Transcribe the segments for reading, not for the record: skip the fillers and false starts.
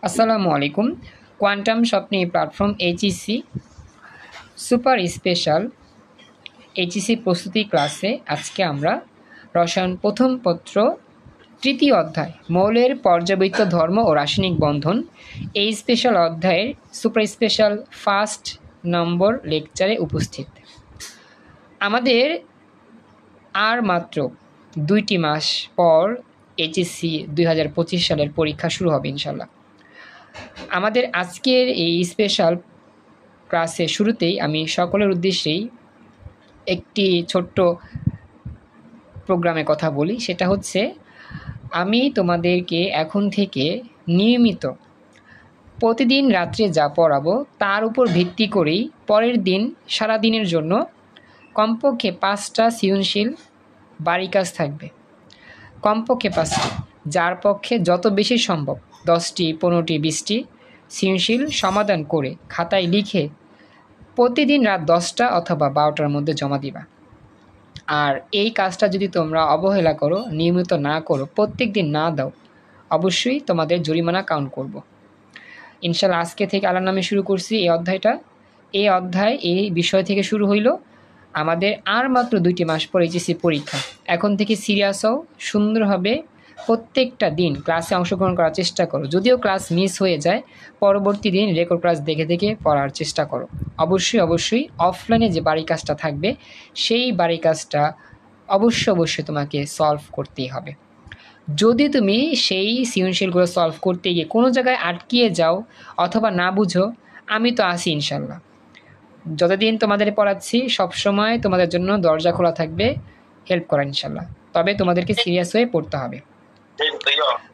আসসালামু আলাইকুম। কোয়ান্টাম স্বপ্নে platform HEC super special HEC প্রস্তুতি ক্লাসে আজকে আমরা রসায়ন প্রথম পত্র তৃতীয় অধ্যায় মৌলের পর্যাবৃত্ত ধর্ম ও রাসায়নিক বন্ধন এই স্পেশাল অধ্যায়ের সুপার স্পেশাল ফার্স্ট নম্বর লেকচারে উপস্থিত। আমাদের আর মাত্র 2টি মাস পর এইচএসসি 2025 সালের পরীক্ষা শুরু হবে ইনশাল্লাহ। আমাদের আজকের এই স্পেশাল ক্লাসের শুরুতেই আমি সকলের উদ্দেশ্যেই একটি ছোট্ট প্রোগ্রামে কথা বলি, সেটা হচ্ছে আমি তোমাদেরকে এখন থেকে নিয়মিত প্রতিদিন রাত্রে যা পড়াবো তার উপর ভিত্তি করেই পরের দিন সারাদিনের জন্য কমপক্ষে 5টা সৃজনশীল বাড়ি কাজ থাকবে, কমপক্ষে 5টি, যার পক্ষে যত বেশি সম্ভব 10টি, 15টি, 20টি সৃজনশীল সমাধান করে খাতায় লিখে প্রতিদিন রাত 10টা অথবা 12টার মধ্যে জমা দিবা। আর এই কাজটা যদি তোমরা অবহেলা করো, নিয়মিত না করো, প্রত্যেক দিন না দাও, অবশ্যই তোমাদের জরিমানা কাউন্ট করব। ইনশাল্লাহ আজকে থেকে আল্লাহর নামে শুরু করছি এই অধ্যায়টা। এই বিষয় থেকে শুরু হইল। আমাদের আর মাত্র 2টি মাস পর এইচএসসি পরীক্ষা। এখন থেকে সিরিয়াস হও, সুন্দরভাবে প্রত্যেকটা দিন ক্লাসে অংশগ্রহণ করার চেষ্টা করো। যদিও ক্লাস মিস হয়ে যায়, পরবর্তী দিন রেকর্ড ক্লাস দেখে দেখে পড়ার চেষ্টা করো। অবশ্যই অফলাইনে যে বাড়ি কাজটা থাকবে সেই বাড়ি কাজটা অবশ্যই তোমাকে সলভ করতেই হবে। যদি তুমি সেই সৃজনশীলগুলো সলভ করতে গিয়ে কোনো জায়গায় আটকিয়ে যাও অথবা না বুঝো, আমি তো আছি ইনশাল্লাহ। যতদিন তোমাদের পড়াচ্ছি সবসময় তোমাদের জন্য দরজা খোলা থাকবে হেল্প করা ইনশাল্লাহ। তবে তোমাদেরকে সিরিয়াস হয়ে পড়তে হবে।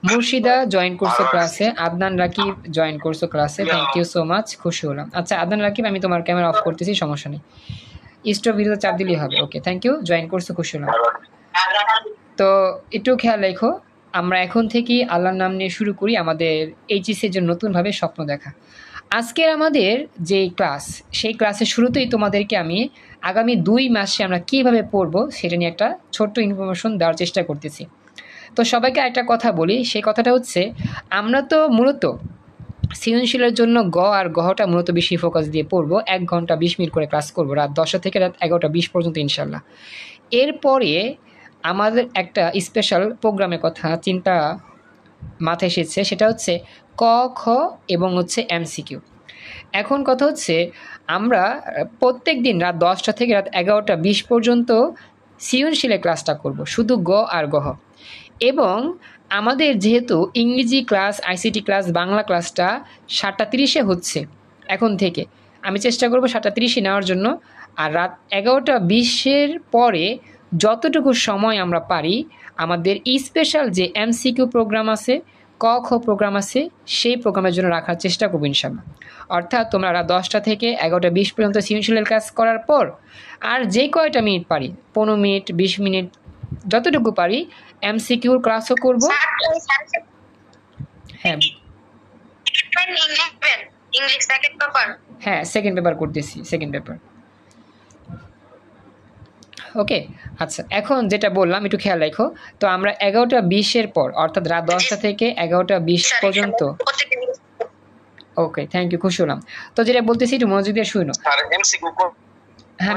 মুর্শিদা জয়েন করছো ক্লাসে, আদনান রাকিব জয়েন করছো ক্লাসে, থ্যাংক ইউ সো মাচ, খুশি হলাম। আচ্ছা আদনান রাকিব, আমি তোমার ক্যামেরা অফ করতেছি, সমস্যা নেই, স্টপ ভিডিওতে চাপ দিলেই হবে। ওকে, থ্যাংক ইউ, জয়েন করছো, খুশি হলাম। তো একটু খেয়াল রেখো, আমরা এখন থেকেই আল্লাহর নাম নিয়ে শুরু করি আমাদের এইচএসসির জন্য নতুনভাবে স্বপ্ন দেখা। আজকের আমাদের যে ক্লাস, সেই ক্লাসের শুরুতেই তোমাদেরকে আমি আগামী 2 মাসে আমরা কীভাবে পড়বো সেটা নিয়ে একটা ছোট্ট ইনফরমেশন দেওয়ার চেষ্টা করতেছি। তো সবাইকে একটা কথা বলি, সেই কথাটা হচ্ছে আমরা তো মূলত সৃজনশীলের জন্য আর গহটা মূলত বেশি ফোকাস দিয়ে পড়বো। 1 ঘন্টা 20 মিনিট করে ক্লাস করবো রাত 10টা থেকে রাত 11টা 20 পর্যন্ত ইনশাল্লাহ। এরপরে আমাদের একটা স্পেশাল প্রোগ্রামের কথা চিন্তা মাথায় এসেছে, সেটা হচ্ছে ক, খ এবং হচ্ছে এমসিকিউ। এখন কথা হচ্ছে আমরা প্রত্যেক দিন রাত 10টা থেকে রাত 11টা 20 পর্যন্ত সৃজনশীলের ক্লাসটা করব, শুধু আর গহ। এবং আমাদের যেহেতু ইংরেজি ক্লাস, আইসিটি ক্লাস, বাংলা ক্লাসটা 7টা 30-এ হচ্ছে, এখন থেকে আমি চেষ্টা করব 7টা 30-এ নেওয়ার জন্য। আর রাত 11টা 20-এর পরে যতটুকু সময় আমরা পারি আমাদের স্পেশাল যে এমসিকিউ প্রোগ্রাম আছে, ক খ প্রোগ্রাম আছে, সেই প্রোগ্রামের জন্য রাখার চেষ্টা করবো ইনশাল্লাহ। অর্থাৎ তোমরা রাত 10টা থেকে 11টা 20 পর্যন্ত সৃজনশীলের কাজ করার পর আর যে কয়টা মিনিট পারি, 15 মিনিট 20 মিনিট যতটুকু পারি এমসিকিউর ক্লাসও করব। হ্যাঁ, সেকেন্ড পেপার করতেছি, সেকেন্ড পেপার। ওকে, আচ্ছা এখন যেটা বললাম একটু খেয়াল রাখো। তো আমরা 11টা 20-এর পর অর্থাৎ রাত 10টা থেকে 11টা 20 পর্যন্ত। ওকে, থ্যাংক ইউ, খুশি হলাম। তো যেটা বলতেছি একটু মনোযোগ দিয়ে শুনো। হ্যাঁ,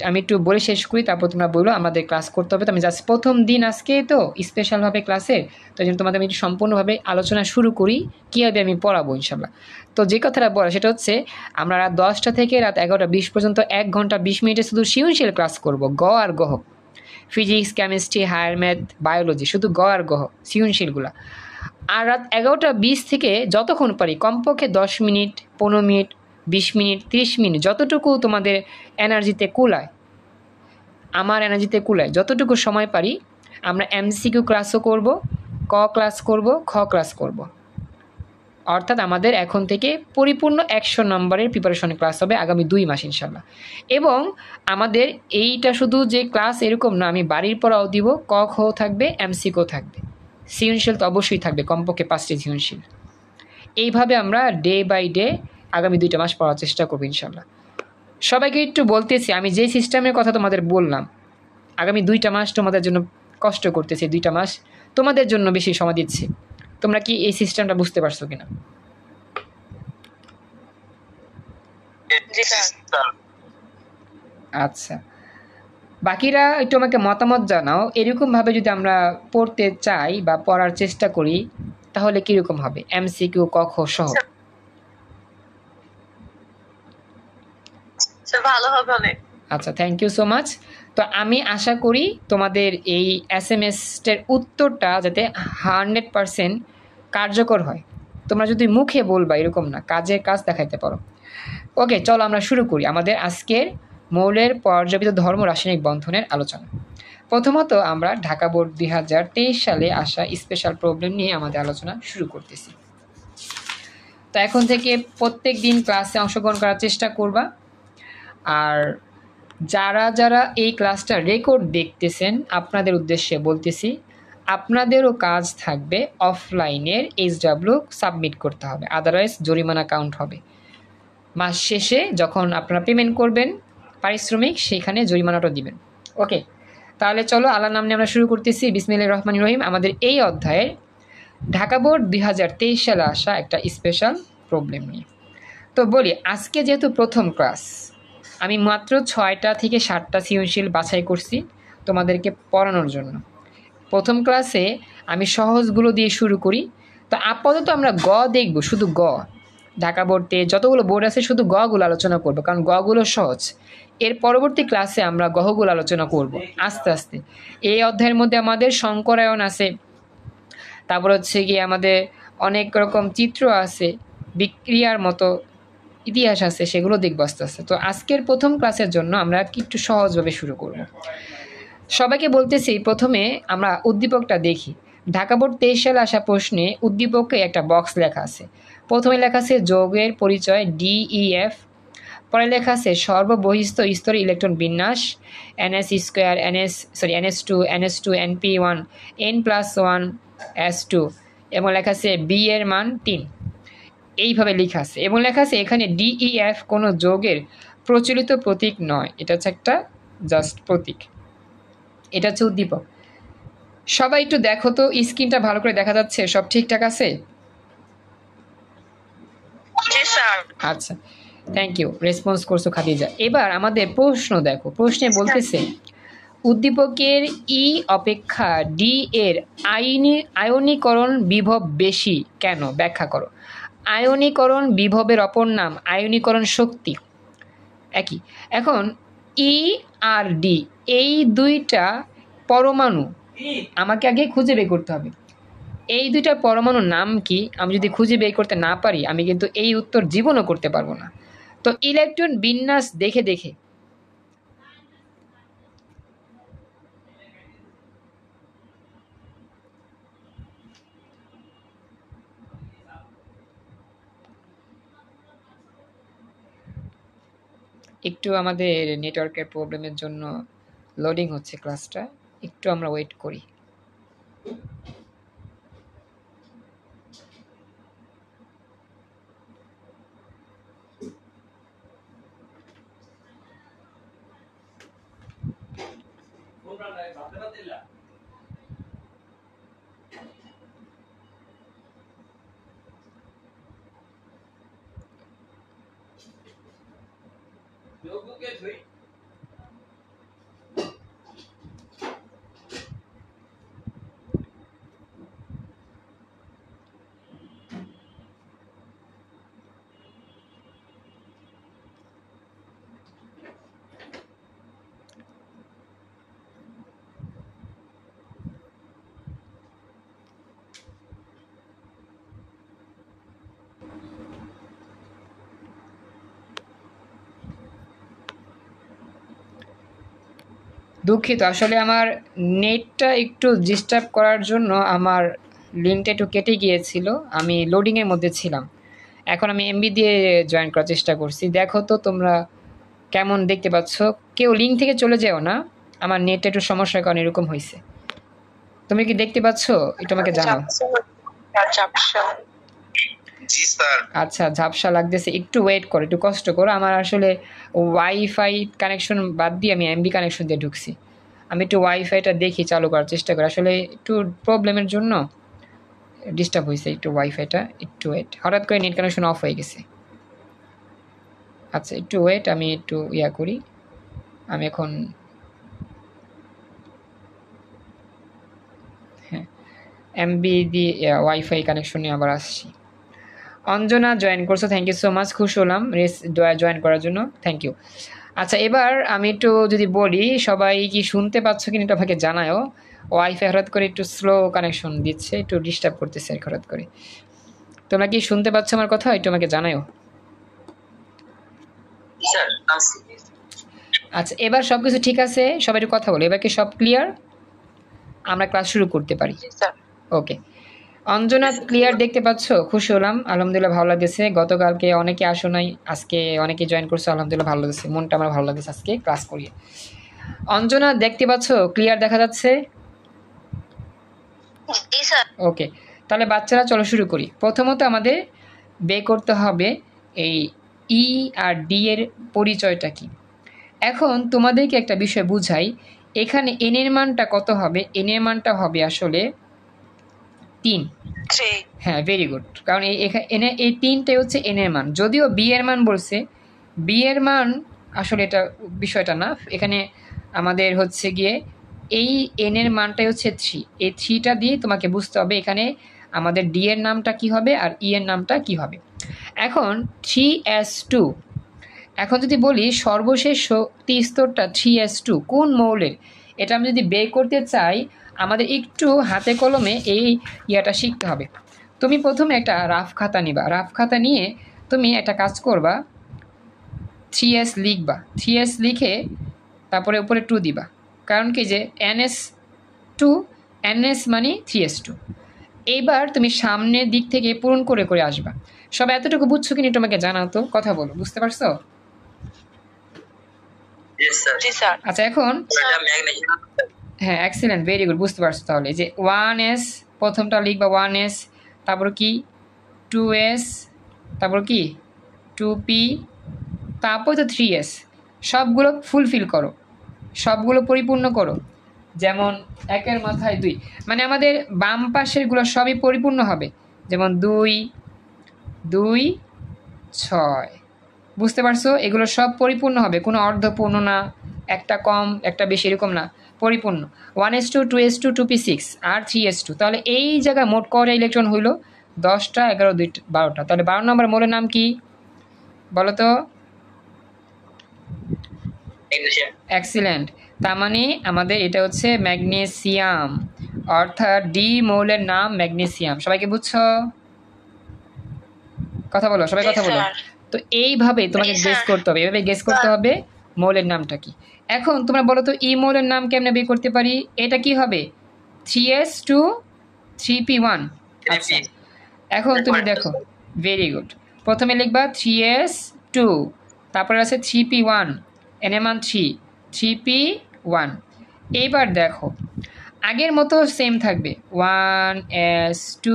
আমি একটু বলে শেষ করি, তারপর তোমরা বলো আমাদের ক্লাস করতে হবে। তো আমি জাস্ট প্রথম দিন আজকে তো স্পেশালভাবে ক্লাসের, তো এই জন্য তোমাদের আমি একটু সম্পূর্ণভাবে আলোচনা শুরু করি কীভাবে আমি পড়াবো ইনশাল্লাহ। তো যে কথাটা বলা সেটা হচ্ছে আমরা রাত 10টা থেকে রাত 11টা 20 পর্যন্ত 1 ঘন্টা 20 মিনিটে শুধু সৃজনশীল ক্লাস করব, আর গহ, physics, chemistry, higher math, biology, শুধু আর গহ সৃজনশীলগুলা। আর রাত 11টা 20 থেকে যতক্ষণ পারি কমপক্ষে 10 মিনিট, 15 মিনিট, 20 মিনিট, 30 মিনিট, যতটুকু তোমাদের এনার্জিতে কুলায়, আমার এনার্জিতে কুলায়, যতটুকু সময় পারি আমরা এমসিকিউ ক্লাসও করব, ক ক্লাস করব, খ ক্লাস করব। অর্থাৎ আমাদের এখন থেকে পরিপূর্ণ 100 নম্বরের প্রিপারেশন ক্লাস হবে আগামী 2 মাস ইনশাল্লাহ। এবং আমাদের এইটা শুধু যে ক্লাস এরকম না, আমি বাড়ির পড়াও দিব, ক খ থাকবে, এমসিকিউ থাকবে, সৃজনশীল তো অবশ্যই থাকবে, কমপক্ষে 5টি সৃজনশীল। এইভাবে আমরা ডে বাই ডে আগামী 2টা মাস পড়ার চেষ্টা করবো ইনশাল্লাহ। সবাইকে একটু বলতেছি, আমি যে সিস্টেমের কথা তোমাদের বললাম, আগামী 2টা মাস তোমাদের জন্য কষ্ট করতেছি, 2টা মাস তোমাদের জন্য বেশি সময় দিচ্ছি। তোমরা কি এই সিস্টেমটা বুঝতে পারছো কিনা? আচ্ছা, বাকিরা একটু আমাকে মতামত জানাও, এরকমভাবে যদি আমরা পড়তে চাই বা পড়ার চেষ্টা করি তাহলে কিরকম হবে, এমসিকিউ ক খ সহ? ভালো হবে অনেক। আচ্ছা, থ্যাংক ইউ সো মাচ। তো আমি আশা করি তোমাদের এই এসএমএসটার উত্তরটা যাতে 100% কার্যকর হয়। তোমরা যদি মুখে বলবা এরকম না, কাজের কাজ দেখাইতে পারো। ওকে, চলো আমরা শুরু করি আমাদের আজকের মৌলের পর্যাপিত ধর্ম রাসায়নিক বন্ধনের আলোচনা। প্রথমত আমরা ঢাকা বোর্ড 2023 সালে আসা স্পেশাল প্রবলেম নিয়ে আমাদের আলোচনা শুরু করতেছি। তো এখন থেকে প্রত্যেক দিন ক্লাসে অংশগ্রহণ করার চেষ্টা করবা। আর যারা যারা এই ক্লাসটা রেকর্ড দেখতেছেন আপনাদের উদ্দেশ্যে বলতেছি, আপনাদেরও কাজ থাকবে অফলাইনের HW সাবমিট করতে হবে, আদারওয়াইজ জরিমানা কাউন্ট হবে। মাস শেষে যখন আপনারা পেমেন্ট করবেন পারিশ্রমিক, সেখানে জরিমানাটা দিবেন। ওকে, তাহলে চলো আল্লাহর নাম নিয়ে আমরা শুরু করতেছি। বিসমিল্লাহির রহমানির রহিম। আমাদের এই অধ্যায়ের ঢাকা বোর্ড 2023 সালে আসা একটা স্পেশাল প্রবলেম নিয়ে। তো বলি, আজকে যেহেতু প্রথম ক্লাস, আমি মাত্র 6টা থেকে 7টা সৃজনশীল বাছাই করছি তোমাদেরকে পড়ানোর জন্য। প্রথম ক্লাসে আমি সহজগুলো দিয়ে শুরু করি। তো আপাতত আমরা গ দেখব, শুধু গ। ঢাকা বোর্ডে যতগুলো বোর্ড আছে শুধু গগুলো আলোচনা করব, কারণ গগুলো সহজ। এর পরবর্তী ক্লাসে আমরা গহগুলো আলোচনা করব আস্তে আস্তে। এই অধ্যায়ের মধ্যে আমাদের সংকরায়ন আছে, তারপর হচ্ছে গিয়ে আমাদের অনেক রকম চিত্র আছে, বিক্রিয়ার মতো ইতিহাস আছে, সেগুলো দেখব আস্তে আস্তে। তো আজকের প্রথম ক্লাসের জন্য আমরা একটু সহজভাবে শুরু করব। সবাইকে বলতেছি, প্রথমে আমরা উদ্দীপকটা দেখি। ঢাকা বোর্ড 23 সালে আসা প্রশ্নে উদ্দীপকে একটা বক্স লেখা আছে। প্রথমে লেখা আছে যৌগের পরিচয় DEF, পরে লেখা আছে সর্ববহিস্থ স্তরে ইলেকট্রন বিন্যাস NS2 NS2 NP1 N+1 S2, এবং লেখা আছে B এর মান 3। এইভাবে লেখা আছে, এবং লেখা আছে এখানে DEF কোনো যৌগের প্রচলিত প্রতীক নয়, এটা হচ্ছে একটা জাস্ট প্রতীক। এটা হচ্ছে উদ্দীপক। সবাই একটু দেখো তো, স্ক্রিনটা ভালো করে দেখা যাচ্ছে? সব ঠিকঠাক আছে? আচ্ছা, থ্যাংক ইউ, রেসপন্স করছো খাদিজা। এবার আমাদের প্রশ্ন দেখো, প্রশ্নে বলতেছে উদ্দীপকের ই অপেক্ষা ডি এর আয়নীকরণ বিভব বেশি কেন, ব্যাখ্যা করো। আয়নীকরণ বিভবের অপর নাম আয়নীকরণ শক্তি, একই। এখন ই আর ডি এই দুইটা পরমাণু আমাকে আগে খুঁজে বের করতে হবে। এই দুইটা পরমাণুর নাম কি আমি যদি খুঁজে বের করতে না পারি, আমি কিন্তু এই উত্তর জীবনও করতে পারবো না। তো ইলেকট্রন বিন্যাস দেখে দেখে একটু আমাদের নেটওয়ার্কের প্রবলেমের জন্য লোডিং হচ্ছে ক্লাসটা, একটু আমরা ওয়েট করি। দুঃখিত, আসলে আমার নেটটা একটু ডিস্টার্ব করার জন্য আমার লিঙ্কটা একটু কেটে গিয়েছিল, আমি লোডিংয়ের মধ্যে ছিলাম। এখন আমি এমবি দিয়ে জয়েন করার চেষ্টা করছি। দেখো তো তোমরা কেমন দেখতে পাচ্ছ? কেউ লিঙ্ক থেকে চলে যেও না, আমার নেটটা একটু সমস্যার কারণে এরকম হয়েছে। তুমি কি দেখতে পাচ্ছ? একটু আমাকে জানাও। জি স্যার। আচ্ছা, ঝাপসা লাগতেছে, একটু ওয়েট করো, একটু কষ্ট করো। আমার আসলে ওয়াইফাই কানেকশন বাদ দিয়ে আমি এমবি কানেকশন দিয়ে ঢুকছি। আমি একটু ওয়াইফাইটা দেখি, চালু করার চেষ্টা করি। আসলে একটু প্রবলেমের জন্য ডিস্টার্ব হয়েছে একটু ওয়াইফাইটা, একটু ওয়েট। হঠাৎ করে নেট কানেকশন অফ হয়ে গেছে। আচ্ছা একটু ওয়েট, আমি একটু করি। আমি এখন হ্যাঁ এমবি দিয়ে ওয়াইফাই কানেকশন নিয়ে আবার আসছি। অঞ্জনা জয়েন করছো, থ্যাংক ইউ সো মাচ, খুশি হলাম জয়েন করার জন্য, থ্যাংক ইউ। আচ্ছা এবার আমি একটু যদি বলি, সবাই কি শুনতে পাচ্ছ কিনা এটা আমাকে জানাও। ওয়াইফাই হঠাৎ করে একটু স্লো কানেকশন দিচ্ছে, একটু ডিস্টার্ব করতেছে আর হঠাৎ করে। তোমরা কি শুনতে পাচ্ছ আমার কথা? একটু আমাকে জানাও। আচ্ছা এবার সব কিছু ঠিক আছে, সবাই একটু কথা বলো, এবার কি সব ক্লিয়ার? আমরা ক্লাস শুরু করতে পারি। ওকে, অঞ্জনা ক্লিয়ার দেখতে পাচ্ছ? খুশি হলাম, আলহামদুলিল্লাহ ভালো লাগতেছে। গতকালকে অনেকে আসো নাই, আজকে অনেকে জয়েন করছো, আলহামদুলিল্লাহ ভালো লাগছে, মনটা আমার ভালো লাগতেছে আজকে ক্লাস করিয়ে। অঞ্জনা দেখতে পাচ্ছ? ক্লিয়ার দেখা যাচ্ছে? ওকে, তাহলে বাচ্চারা চলো শুরু করি। প্রথমত আমাদের বের করতে হবে এই ই আর ডি এর পরিচয়টা কি। এখন তোমাদেরকে একটা বিষয় বুঝাই, এখানে এন এর মানটা কত হবে? এন এর মানটা হবে আসলে 3। হ্যাঁ ভেরি গুড, কারণ এখানে এই 3টাই হচ্ছে এন এর মান। যদিও বি এর মান বলছে, বি এর মান আসলে এটা বিষয়টা না, এখানে আমাদের হচ্ছে গিয়ে এই এন এর মানটাই হচ্ছে 3। এই 3টা দিয়ে তোমাকে বুঝতে হবে এখানে আমাদের ডি এর নামটা কি হবে আর ই এর নামটা কি হবে। এখন 3s2, এখন যদি বলি সর্বশেষ শক্তি স্তরটা 3s2 কোন মৌলের, এটা আমি যদি বের করতে চাই আমাদের একটু হাতে কলমে এই শিখতে হবে। তুমি প্রথমে একটা রাফ খাতা নিবা, রাফ খাতা নিয়ে তুমি একটা কাজ করবা, 3s লিখবা, 3s লিখে তারপরে উপরে 2 দিবা, কারণ কি যে ns2, ns মানে 3s2। এইবার তুমি সামনের দিক থেকে পূরণ করে করে আসবা। সব এতটুকু বুঝছো কিনা তোমাকে জানাও তো, কথা বলো, বুঝতে পারছো? আচ্ছা এখন হ্যাঁ এক্সিলেন্ট, ভেরি গুড, বুঝতে পারছো। তাহলে যে 1s প্রথমটা লিখবা, 1s, তারপর কি 2s, তারপর কি 2p, তারপর তো 3s। সবগুলো ফুলফিল করো, সবগুলো পরিপূর্ণ করো। যেমন 1-এর মাথায় 2, মানে আমাদের বাম পাশেরগুলো সবই পরিপূর্ণ হবে। যেমন 2, 2, 6, বুঝতে পারছো? এগুলো সব পরিপূর্ণ হবে, কোনো অর্ধপূর্ণ না, একটা কম একটা বেশি এরকম না, পরিপূর্ণ। 1s2, 2s2, 2p6 আর 3s2। তাহলে এই জায়গায় মোট কয়টা ইলেকট্রন হইল? 10টা, 11, 2, 12টা। তাহলে 12 নম্বর মৌলের নাম কি বলো তো? এক্সিলেন্ট, তার মানে আমাদের এটা হচ্ছে ম্যাগনেসিয়াম, অর্থাৎ ডি মৌলের নাম ম্যাগনেসিয়াম। সবাইকে বুঝছো? কথা বলো, সবাই কথা বলো। তো এইভাবে তোমাকে গেস করতে হবে, এভাবে গেস করতে হবে মৌলের নামটা কি। এখন তোমরা বলো তো ই মৌলের নাম কেমনে বের করতে পারি? এটা কি হবে? 3s2, 3p1। আচ্ছা এখন তুমি দেখো, ভেরি গুড, প্রথমে লিখবা 3s2, তারপরে আছে 3p1, এন এর মান 3, 3p1। এইবার দেখো আগের মতো সেম থাকবে, 1s2,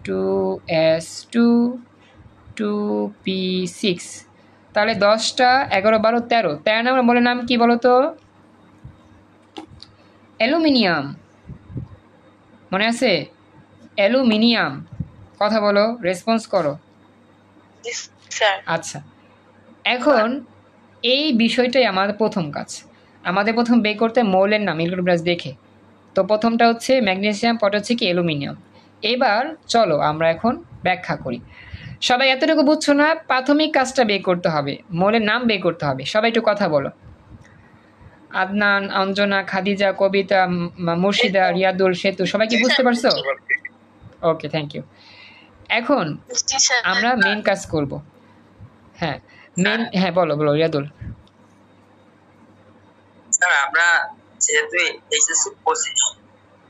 2s2, 2p6। তাহলে 10টা, 11, 12, 13, 13 নম্বর মৌলের নাম কি বলো তো? অ্যালুমিনিয়াম, মনে আছে? অ্যালুমিনিয়াম, কথা বলো, রেসপন্স করো। আচ্ছা এখন এই বিষয়টাই আমাদের প্রথম কাজ, আমাদের প্রথম বের করতে মৌলের নাম ইলেকট্রন দেখে। তো প্রথমটা হচ্ছে ম্যাগনেসিয়াম, পরে হচ্ছে কি অ্যালুমিনিয়াম। এবার চলো আমরা এখন ব্যাখ্যা করি। সবাই এতটুকু বুঝছো না? প্রাথমিক কাজটা বের করতে হবে, মৌলের নাম বের করতে হবে। সবাই একটু কথা বলো। আদনান, অঞ্জনা, খাদিজা, কবিতা, মুর্শিদা, রিয়াদুল, সেতু, সবাই কি বুঝতে পারছো? ওকে, থ্যাংক ইউ। এখন আমরা মেন কাজ করব। হ্যাঁ মেন, হ্যাঁ বলো বলো রিয়াদুল। স্যার আমরা যেহেতু এইচএসসি 25,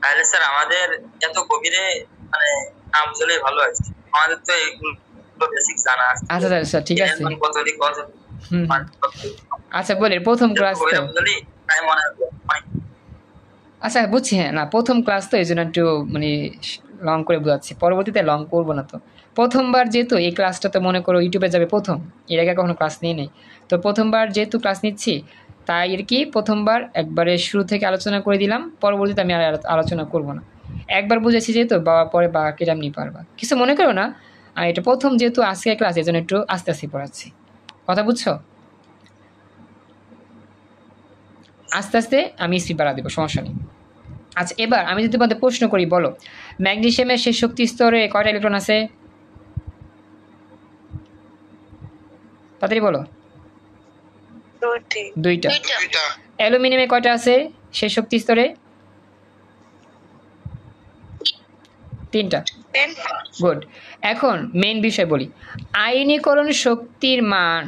তাহলে স্যার আমাদের এত গভীরে মানে নাম জলে ভালো আছে, আমাদের তো এগুলো বেসিক জানা আছে। আচ্ছা স্যার ঠিক আছে, কত দিক কত। আচ্ছা বলে প্রথম ক্লাস তো, আচ্ছা বুঝছি। হ্যাঁ না প্রথম ক্লাস তো এই জন্য একটু মানে লং করে বোঝাচ্ছি, পরবর্তীতে লং করবো না। তো প্রথমবার যেহেতু এই ক্লাসটা তো মনে করো ইউটিউবে যাবে প্রথম, এর আগে কখনো ক্লাস নিয়ে নেই, তো প্রথমবার যেহেতু ক্লাস নিচ্ছি তাই আর কি প্রথমবার একবারে শুরু থেকে আলোচনা করে দিলাম, পরবর্তীতে আমি আর আলোচনা করব না। একবার বুঝেছি যেহেতু পরে বাকি এমনি পারবা, কিছু মনে করো না। আর এটা প্রথম যেহেতু আজকে ক্লাস, এই জন্য একটু আস্তে আস্তে পড়াচ্ছি, কথা বুঝছো? আস্তে আস্তে আমি স্পিড বাড়া দেবো, সমস্যা নেই। আচ্ছা, এবার আমি যদি তোমাদের প্রশ্ন করি, বলো ম্যাগনেসিয়ামের শেষ শক্তি স্তরে কয়টা ইলেকট্রন আছে? তাড়াতাড়ি বলো। দুইটা। অ্যালুমিনিয়ামে কয়টা আছে শেষ শক্তি স্তরে? তিনটা। গুড। এখন মেইন বিষয় বলি, আয়নীকরণ শক্তির মান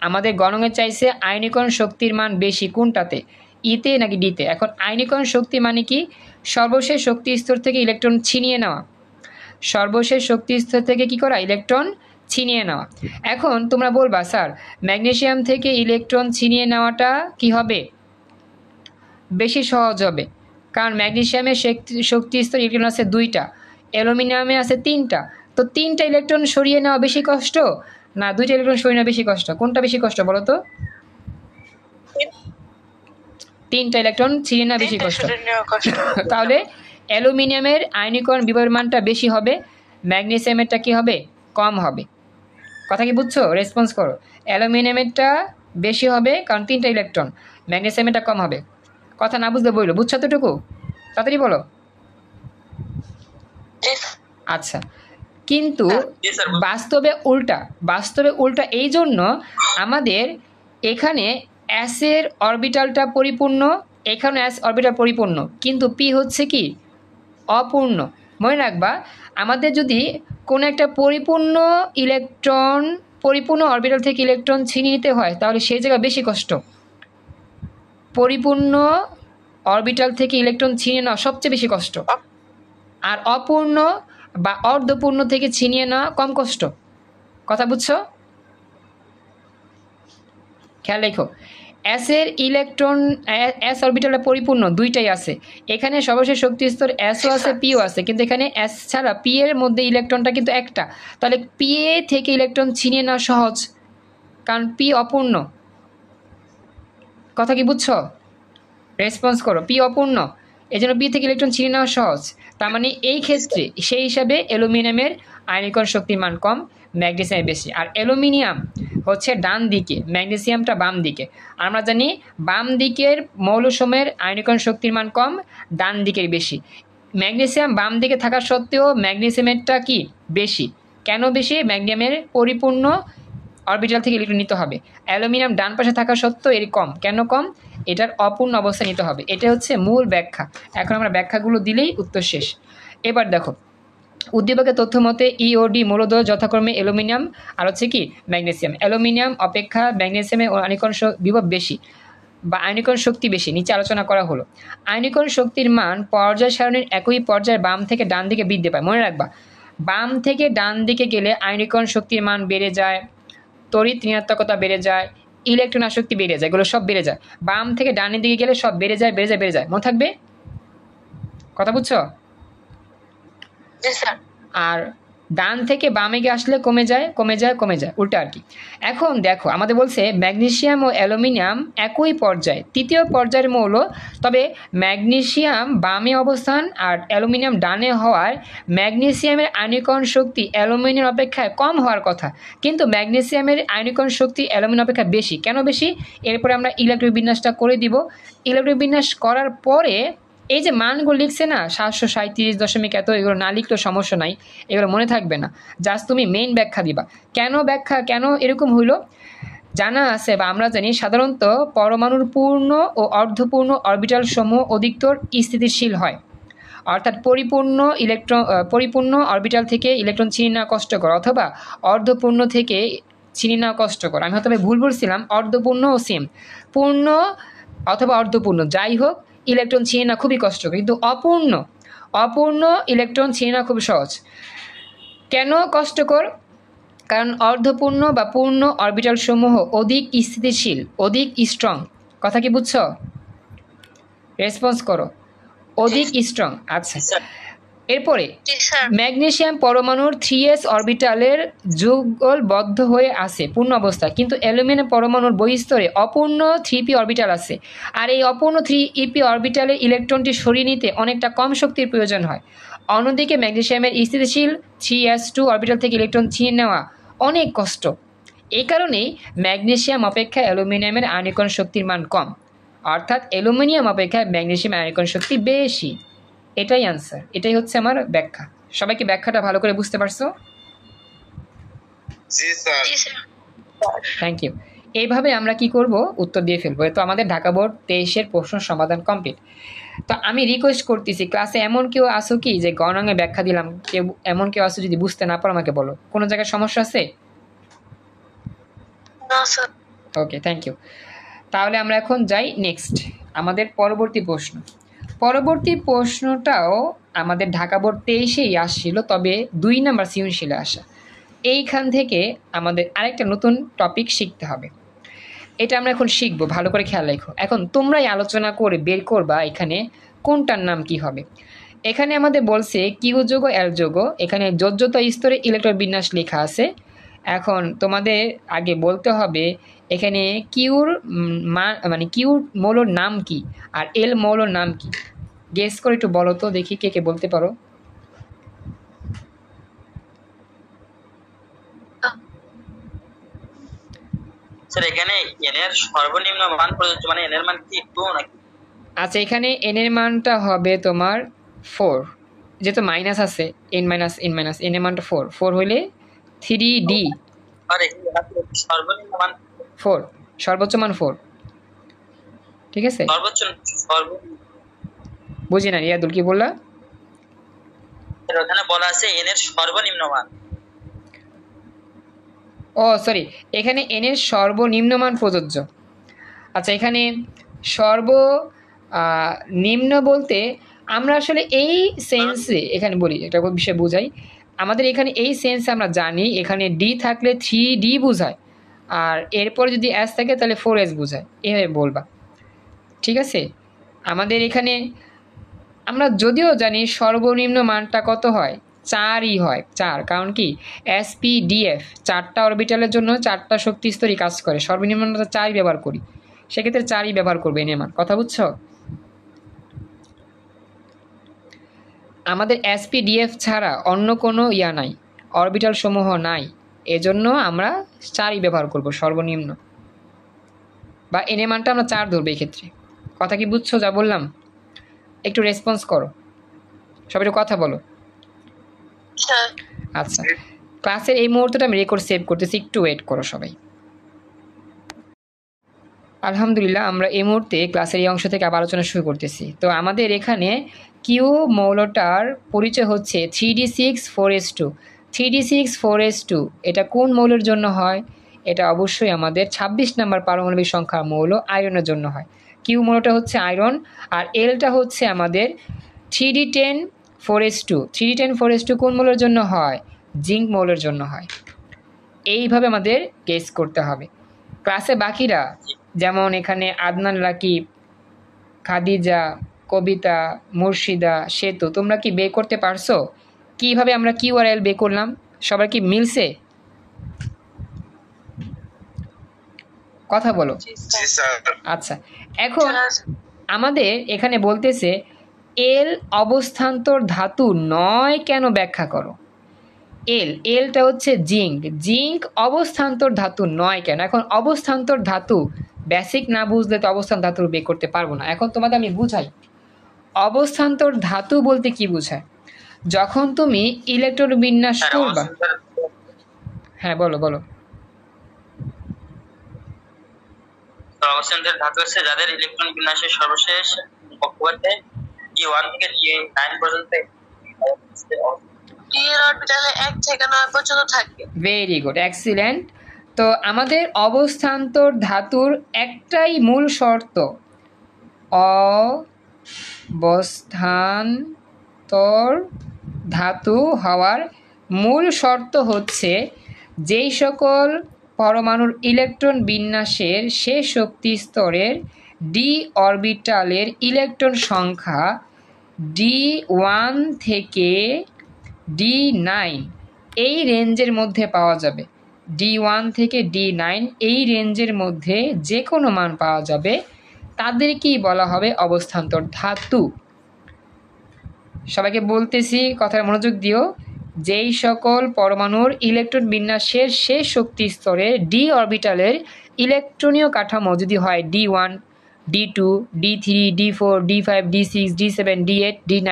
আমাদের গণকে চাইছে, আয়নীকরণ শক্তির মান বেশি কোনটাতে, ইতে নাকি ডিতে? এখন আয়নীকরণ শক্তি মানে কি? সর্বশেষ শক্তি স্তর থেকে ইলেকট্রন ছিনিয়ে নেওয়া, সর্বশেষ শক্তি স্তর থেকে কি করা? ইলেকট্রন ছিনিয়ে নেওয়া। এখন তোমরা বলবা স্যার ম্যাগনেসিয়াম থেকে ইলেকট্রন ছিনিয়ে নেওয়াটা কি হবে? বেশি সহজ হবে, কারণ ম্যাগনেসিয়ামের শক্তি স্তর ইলেকট্রন আছে দুইটা, অ্যালুমিনিয়ামে আছে তিনটা। তো তিনটা ইলেকট্রন সরিয়ে নেওয়া বেশি কষ্ট না দুইটা ইলেকট্রন সরিয়ে নেওয়া বেশি কষ্ট? কোনটা বেশি কষ্ট বলো তো? তিনটা ইলেকট্রন ছিনিয়ে নেওয়া বেশি কষ্ট। তাহলে অ্যালুমিনিয়ামের আয়নীকরণ বিভবের মানটা বেশি হবে, ম্যাগনেসিয়ামেরটা কি হবে? কম হবে। কথা কি বুঝছো? রেসপন্স করো। অ্যালুমিনিয়ামেরটা বেশি হবে কারণ তিনটা ইলেকট্রন, ম্যাগনেসিয়ামেরটা কম হবে। কথা না বুঝলে বইলো, বুঝছো এতটুকু? তাড়াতাড়ি বলো। আচ্ছা, কিন্তু বাস্তবে উল্টা, বাস্তবে উল্টা এই জন্য আমাদের এখানে অ্যাসের অরবিটালটা পরিপূর্ণ, এখানে অ্যাস অরবিটাল পরিপূর্ণ, কিন্তু পি হচ্ছে কি অপূর্ণ। মনে রাখবা, আমাদের যদি কোনো একটা পরিপূর্ণ ইলেকট্রন, পরিপূর্ণ অরবিটাল থেকে ইলেকট্রন ছিনিয়ে নিতে হয় তাহলে সেই জায়গায় বেশি কষ্ট। পরিপূর্ণ অরবিটাল থেকে ইলেকট্রন ছিনিয়ে নেওয়া সবচেয়ে বেশি কষ্ট, আর অপূর্ণ বা অর্ধপূর্ণ থেকে ছিনিয়ে নেওয়া কম কষ্ট। কথা বুঝছো? খেয়াল রেখো, অ্যাসের ইলেকট্রন, অ্যাস অরবিটালটা পরিপূর্ণ দুইটাই আছে, এখানে সর্বশেষ শক্তি স্তর অ্যাসও আছে পিও আছে, কিন্তু এখানে অ্যাস ছাড়া পি এর মধ্যে ইলেকট্রনটা কিন্তু একটা, তাহলে পি এ থেকে ইলেকট্রন ছিনিয়ে নেওয়া সহজ, কারণ পি অপূর্ণ। কথা কি বুঝছো? রেসপন্স করো। পি অপূর্ণ, এই জন্য পি থেকে ইলেকট্রন ছিনিয়ে নেওয়া সহজ। তার মানে এই ক্ষেত্রে সেই হিসাবে অ্যালুমিনিয়ামের আয়নীকরণ শক্তির মান কম, ম্যাগনেসিয়াম বেশি। আর অ্যালুমিনিয়াম হচ্ছে ডান দিকে, ম্যাগনেসিয়ামটা বাম দিকে। আমরা জানি বাম দিকের মৌলসমূহের আয়নীকরণ শক্তির মান কম, ডান দিকের বেশি। ম্যাগনেসিয়াম বাম দিকে থাকা সত্ত্বেও ম্যাগনেসিয়ামেরটা কি বেশি? কেন বেশি? ম্যাগনেসিয়ামের পরিপূর্ণ অরবিটাল থেকে ইলেকট্রন নিতে হবে, অ্যালুমিনিয়াম ডান পাশে থাকা সত্ত্বেও এর কম। কেন কম? এটার অপূর্ণ অবস্থা নিতে হবে। এটা হচ্ছে মূল ব্যাখ্যা। এখন আমরা ব্যাখ্যাগুলো দিলেই উত্তর শেষ। এবার দেখো, উদ্দীপকের তথ্য মতে ই ও ডি মূলধন যথাক্রমে অ্যালুমিনিয়াম আর হচ্ছে কি ম্যাগনেসিয়াম। অ্যালুমিনিয়াম অপেক্ষা ম্যাগনেসিয়ামের আয়নীকরণ বিভব বেশি বা আয়নীকরণ শক্তি বেশি, নিচে আলোচনা করা হলো। আয়নীকরণ শক্তির মান পর্যায় সারণীর একই পর্যায়ে বাম থেকে ডান দিকে বৃদ্ধি পায়। মনে রাখবা, বাম থেকে ডান দিকে গেলে আয়নীকরণ শক্তির মান বেড়ে যায়, তড়িৎ ঋণাত্মকতা বেড়ে যায়, ইলেকট্রন আসক্তি বেড়ে যায়, এগুলো সব বেড়ে যায়। বাম থেকে ডানের দিকে গেলে সব বেড়ে যায় বেড়ে যায় বেড়ে যায়, মনে থাকবে? কথা বুঝছো? আর ডান থেকে বামে গিয়ে আসলে কমে যায় কমে যায় কমে যায়, উল্টা আর কি। এখন দেখো, আমাদের বলছে ম্যাগনেসিয়াম ও অ্যালুমিনিয়াম একই পর্যায়ে, তৃতীয় পর্যায়ের মৌল, তবে ম্যাগনেসিয়াম বামে অবস্থান আর অ্যালুমিনিয়াম ডানে হওয়ার ম্যাগনেসিয়ামের আয়নীকরণ শক্তি অ্যালুমিনিয়াম অপেক্ষায় কম হওয়ার কথা, কিন্তু ম্যাগনেসিয়ামের আয়নীকরণ শক্তি অ্যালুমিনিয়াম অপেক্ষা বেশি। কেন বেশি? এরপরে আমরা ইলেকট্রনিক বিন্যাসটা করে দিব। ইলেকট্রনিক বিন্যাস করার পরে এই যে মানগুলো লিখছে না 737 এত, এগুলো না লিখলেও সমস্যা নাই, এগুলো মনে থাকবে না, জাস্ট তুমি মেইন ব্যাখ্যা দিবা। কেন এরকম হইল জানা আছে বা আমরা জানি, সাধারণত পরমাণুর পূর্ণ ও অর্ধপূর্ণ অরবিটাল সমূহ অধিকতর স্থিতিশীল হয়, অর্থাৎ পরিপূর্ণ অরবিটাল থেকে ইলেকট্রন ছিনিয়ে নেওয়া কষ্টকর, অথবা অর্ধপূর্ণ থেকে ছিনিয়ে নেওয়া কষ্টকর। আমি হয়তো ভুল বলছিলাম, অর্ধপূর্ণ ও সেম, পূর্ণ অথবা অর্ধপূর্ণ যাই হোক, ইলেকট্রন ছিনিয়ে নেওয়া খুবই কষ্টকর। কিন্তু অপূর্ণ ইলেকট্রন ছিনিয়ে নেওয়া খুব সহজ। কেন কষ্টকর? কারণ অর্ধপূর্ণ বা পূর্ণ অরবিটাল সমূহ অধিক স্থিতিশীল, অধিক স্ট্রং। কথা কি বুঝছো? রেসপন্স করো। অধিক স্ট্রং। আচ্ছা, এরপরে জি স্যার। ম্যাগনেসিয়াম পরমাণুর 3s অরবিটালের যুগলবদ্ধ হয়ে আছে পূর্ণ অবস্থা, কিন্তু অ্যালুমিনিয়াম পরমাণুর বহিস্তরে অপূর্ণ 3p অরবিটাল আছে। আর এই অপূর্ণ 3p অরবিটালের ইলেকট্রনটি সরিয়ে নিতে অনেকটা কম শক্তির প্রয়োজন হয়। অন্যদিকে ম্যাগনেসিয়ামের স্থিতিশীল 3s2 অরবিটাল থেকে ইলেকট্রন ছিনিয়ে নেওয়া অনেক কষ্ট। এই কারণেই ম্যাগনেসিয়াম অপেক্ষা অ্যালুমিনিয়ামের আয়নীকরণ শক্তির মান কম, অর্থাৎ অ্যালুমিনিয়াম অপেক্ষা ম্যাগনেসিয়াম আয়নীকরণ শক্তি বেশি। এটাই আনসার, এটাই হচ্ছে আমার ব্যাখ্যা। সবাই কি ব্যাখ্যাটা ভালো করে বুঝতে পারছো? জি স্যার। Thank you. এইভাবে আমরা কি করব, উত্তর দিয়ে ফেলবো। তো আমাদের ঢাকা বোর্ড 23-এর প্রশ্ন সমাধান কমপ্লিট। তো আমি রিকোয়েস্ট করতেছি, ক্লাসে এমন কেউ আসো কি যে গণাঙ্গে ব্যাখ্যা দিলাম, কেউ এমন কেউ আসো যদি বুঝতে না পারো আমাকে বলো। কোনো জায়গায় সমস্যা আছে? না স্যার। Okay, thank you. তাহলে আমরা এখন যাই নেক্সট আমাদের পরবর্তী প্রশ্ন। পরবর্তী প্রশ্নটাও আমাদের ঢাকা বোর্ড 23-এই আসছিল, তবে 2 নাম্বার সৃজনশীলে আসা। এইখান থেকে আমাদের আরেকটা নতুন টপিক শিখতে হবে। এটা আমরা এখন শিখবো, ভালো করে খেয়াল রাখো। এখন তোমরাই আলোচনা করে বের করবা এখানে কোনটার নাম কি হবে। এখানে আমাদের বলছে কিউ যোগ এল যোগ, এখানে যোজ্যতা স্তরে ইলেকট্রন বিন্যাস লেখা আছে। এখন তোমাদের আগে বলতে হবে এখানে কিউর মান, মানে কিউর মৌলর নাম কি আর এল মৌলর নাম কি। গেস করে একটু বলো তো দেখি কে কে বলতে পারো। স্যার এখানে এন এর সর্বনিম্ন মান প্রযোজ্য, মানে এন এর মান কি 2 নাকি? আচ্ছা, এখানে এন এর মানটা হবে তোমার 4, যেহেতু মাইনাস আছে, এন মাইনাস এন এর মানটা 4 হইলে 3d। আর এখানে সর্বনিম্ন মান 4, সর্বোচ্চ মান 4। ঠিক আছে, বুঝি না রিয়াদুল কি বললা? ওখানে বলা আছে এন এর সর্বনিম্ন মান। ও সরি, এখানে এন এর সর্বনিম্ন মান প্রযোজ্য। আচ্ছা, এখানে নিম্ন বলতে আমরা আসলে এই সেন্সে এখানে বলি, একটা বিষয় বুঝাই। আমাদের এখানে এই সেন্সে আমরা জানি এখানে ডি থাকলে 3d বোঝায়, আর এরপরে যদি এস থাকে তাহলে 4s বোঝায়, এভাবে বলবা। ঠিক আছে, আমাদের এখানে আমরা যদিও জানি সর্বনিম্ন মানটা কত হয়, 4ই হয়, 4। কারণ কি এসপিডিএফ 4টা অরবিটালের জন্য 4টা শক্তি স্তরই কাজ করে, সর্বনিম্ন মানটা 4ই ব্যবহার করি, সেক্ষেত্রে 4ই ব্যবহার করবে এন এর মান। কথা বুঝছো? আমাদের এসপিডিএফ ছাড়া অন্য কোনো নাই, অরবিটাল সমূহ নাই, এজন্য আমরা 4ই ব্যবহার করব সর্বনিম্ন, বা এন এর মানটা আমরা 4 ধরবো এই ক্ষেত্রে। কথা কি বুঝছো যা বললাম? একটু রেসপন্স করো, সবাই একটু কথা বলো। আচ্ছা, ক্লাসের এই মুহূর্তটা আমি রেকর্ড সেভ করতেছি, একটু ওয়েট করো সবাই। আলহামদুলিল্লাহ, আমরা এই মুহূর্তে ক্লাসের এই অংশ থেকে আবার আলোচনা শুরু করতেছি। তো আমাদের এখানে কিউ মৌলটার পরিচয় হচ্ছে 3d6 4s2। 3d6 4s2 এটা কোন মৌলের জন্য হয়? এটা অবশ্যই আমাদের 26 নম্বর পারমাণবিক সংখ্যা মৌল আয়রনের জন্য হয়। কিউ মৌলটা হচ্ছে আয়রন, আর এলটা হচ্ছে আমাদের 3d10 4s2। 3d10 4s2 কোন মৌলের জন্য হয়? জিঙ্ক মৌলের জন্য হয়। এইভাবে আমাদের গেস করতে হবে। ক্লাসে বাকিরা যেমন এখানে আদনান, রাকিব, খাদিজা, কবিতা, মুর্শিদা, সেতু, তোমরা কি বের করতে পারছো কিভাবে আমরা কিউ আর এল বের করলাম? সবার কি মিলছে? কথা বলো। আচ্ছা, এখন আমাদের এখানে বলতেছে এল অবস্থান্তর ধাতু নয় কেন ব্যাখ্যা করো। এলটা হচ্ছে জিঙ্ক অবস্থান্তর ধাতু নয় কেন? এখন অবস্থান্তর ধাতু বেসিক না বুঝলে তো অবস্থান ধাতু বের করতে পারবো না। এখন তোমাদের আমি বুঝাই, অবস্থান্তর ধাতু বলতে কি বোঝায়। যখন তুমি ইলেকট্রন বিন্যাস করবা, হ্যাঁ বলো বলো। অবস্থান্তর ধাতু হচ্ছে যাদের ইলেকট্রন বিন্যাসের সর্বশেষ কক্ষপথে E1 থেকে E9 পর্যন্ত ভেরি গুড, এক্সিলেন্ট। তো আমাদের অবস্থান্তর ধাতুর একটাই মূল শর্ত, অবস্থান্তর ধাতু হওয়ার মূল শর্ত হচ্ছে যেই সকল পরমাণুর ইলেকট্রন বিন্যাসের শেষ শক্তি স্তরের ডি অরবিটালের ইলেকট্রন সংখ্যা D1 থেকে D9 এই রেঞ্জের মধ্যে পাওয়া যাবে। D1 থেকে D9 এই রেঞ্জের মধ্যে যে কোনো মান পাওয়া যাবে, তাদেরকেই বলা হবে অবস্থান্তর ধাতু। সবাইকে বলতেছি, কথার মনোযোগ দিও। যেই সকল পরমাণুর ইলেকট্রন বিন্যাসের শেষ শক্তি স্তরে ডি অরবিটালের ইলেকট্রনীয় কাঠামো যদি হয় D1, D2, D3, D4, D5, D6, D7, D8, D9,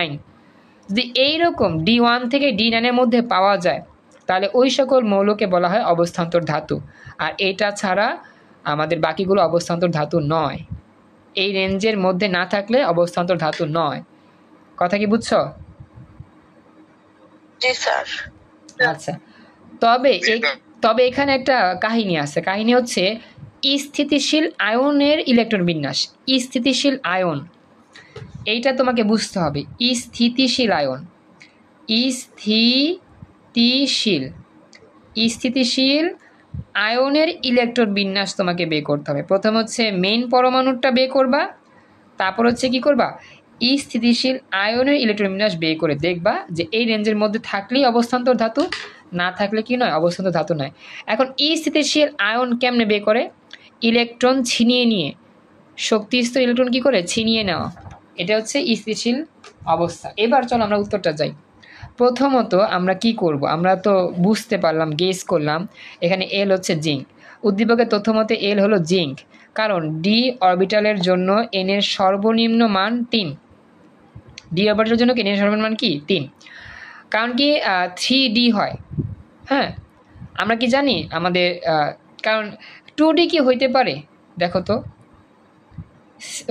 যদি এইরকম D1 থেকে D9 এর মধ্যে পাওয়া যায়, তাহলে ওই সকল মৌলকে বলা হয় অবস্থান্তর ধাতু। আর এটা ছাড়া আমাদের বাকিগুলো অবস্থান্তর ধাতু নয়। এই রেঞ্জের মধ্যে না থাকলে অবস্থান্তর ধাতু নয়। কথা কি বুঝছো? জি স্যার। আচ্ছা, তবে এখানে একটা কাহিনী আছে। কাহিনী হচ্ছে স্থিতিশীল আয়নের ইলেকট্রন বিন্যাস। স্থিতিশীল আয়ন, এইটা তোমাকে বুঝতে হবে। স্থিতিশীল আয়ন, স্থিতিশীল আয়নের ইলেকট্রন বিন্যাস তোমাকে বের করতে হবে। প্রথম হচ্ছে মেইন পরমাণুটা বের করবা, তারপর হচ্ছে কি করবা, স্থিতিশীল আয়নের ইলেকট্রন বিন্যাস বের করে দেখবা যে এই রেঞ্জের মধ্যে থাকলেই অবস্থান্তর ধাতু, না থাকলে কি নয়, অবস্থান্তর ধাতু নয়। এখন স্থিতিশীল আয়ন কেমনে বের করে? ইলেকট্রন ছিনিয়ে নিয়ে, শক্তিস্তর ইলেকট্রন কি করে ছিনিয়ে নেওয়া, এটা হচ্ছে স্থিতিশীল অবস্থা। এবার চলো আমরা উত্তরটা যাই। প্রথমত আমরা কি করব, আমরা তো বুঝতে পারলাম, গেস করলাম এখানে এল হচ্ছে জিঙ্ক। উদ্দীপকের তথ্য মতে এল হলো জিঙ্ক, কারণ ডি অরবিটালের জন্য এন এর সর্বনিম্ন মান 3। ডি অরবিটালের জন্য এন এর সর্বনিম্ন মান কি 3, কারণ কি 3D হয়। হ্যাঁ, আমরা কি জানি আমাদের, কারণ 2D কি হইতে পারে দেখো তো,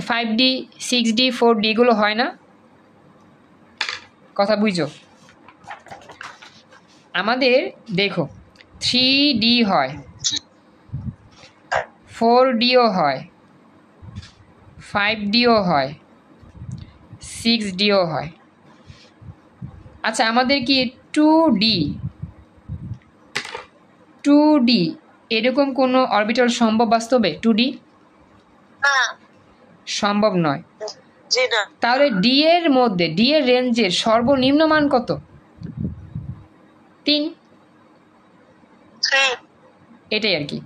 5D 6D 4D এগুলো হয় না? কথা বুঝো? আমাদের দেখো 3D হয়, 4Dও হয়, 5Dও হয়, 6Dও হয়। আচ্ছা, আমাদের কি 2D এরকম কোনো অরবিটাল সম্ভব বাস্তবে? 2D সম্ভব নয়। তাহলে ডি এর মধ্যে, ডি এর রেঞ্জের সর্বনিম্ন মান কত? 3। এটাই আর কি,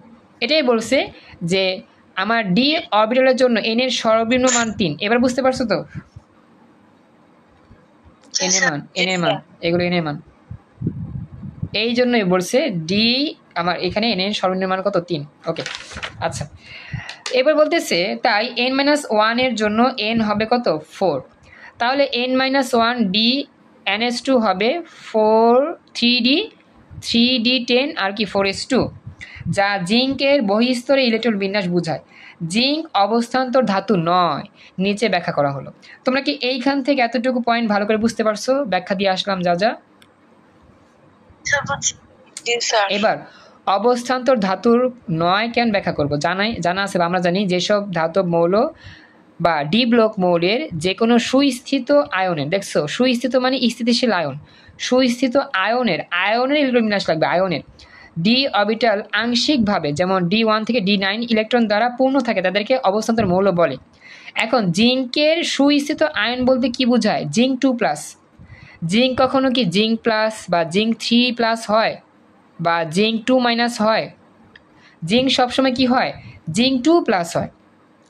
এটাই বলছে যে আমার ডি অরবিটালের জন্য এন এর সর্বনিম্ন মান 3। এবার বুঝতে পারছো তো? এন এর মান এগুলো এন এর মান, এই জন্যই বলছে ডি আমার এখানে এন এর সর্বনিম্ন মান কত? 3। ওকে, আচ্ছা। এবার বলতেছে তাই n-1 এর জন্য n হবে কত? 4। তাহলে n-1 ডি NH2 হবে 3D10 আর কি 4s2, যা জিঙ্কের বহিস্তরে ইলেকট্রন বিন্যাস বোঝায়। জিঙ্ক অবস্থান্তর ধাতু নয়, নিচে ব্যাখ্যা করা হলো। তোমরা কি এইখান থেকে এতটুকু পয়েন্ট ভালো করে বুঝতে পারছো? ব্যাখ্যা দিয়ে আসলাম যা যা। এবার অবস্থান্তর ধাতুর নয় কেন ব্যাখ্যা করব। জানা আছে বা আমরা জানি যেসব ধাতব মৌল বা ডি ব্লক মৌলের যে কোনো সুস্থিত আয়নের, দেখছো সুস্থিত মানে স্থিতিশীল আয়ন, সুস্থিত আয়নের ইলেকট্রন বিন্যাস লাগবে। আয়নের ডি অরবিটাল আংশিকভাবে, যেমন D1 থেকে D9 ইলেকট্রন দ্বারা পূর্ণ থাকে, তাদেরকে অবস্থান্তর মৌল বলে। এখন জিঙ্কের সুস্থিত আয়ন বলতে কি বোঝায়? জিঙ্ক 2+। জিঙ্ক কখনো কি জিঙ্ক প্লাস বা জিঙ্ক 3+ হয় বা জিঙ্ক 2- হয়? জিঙ্ক সবসময় কি হয়? জিঙ্ক 2+ হয়।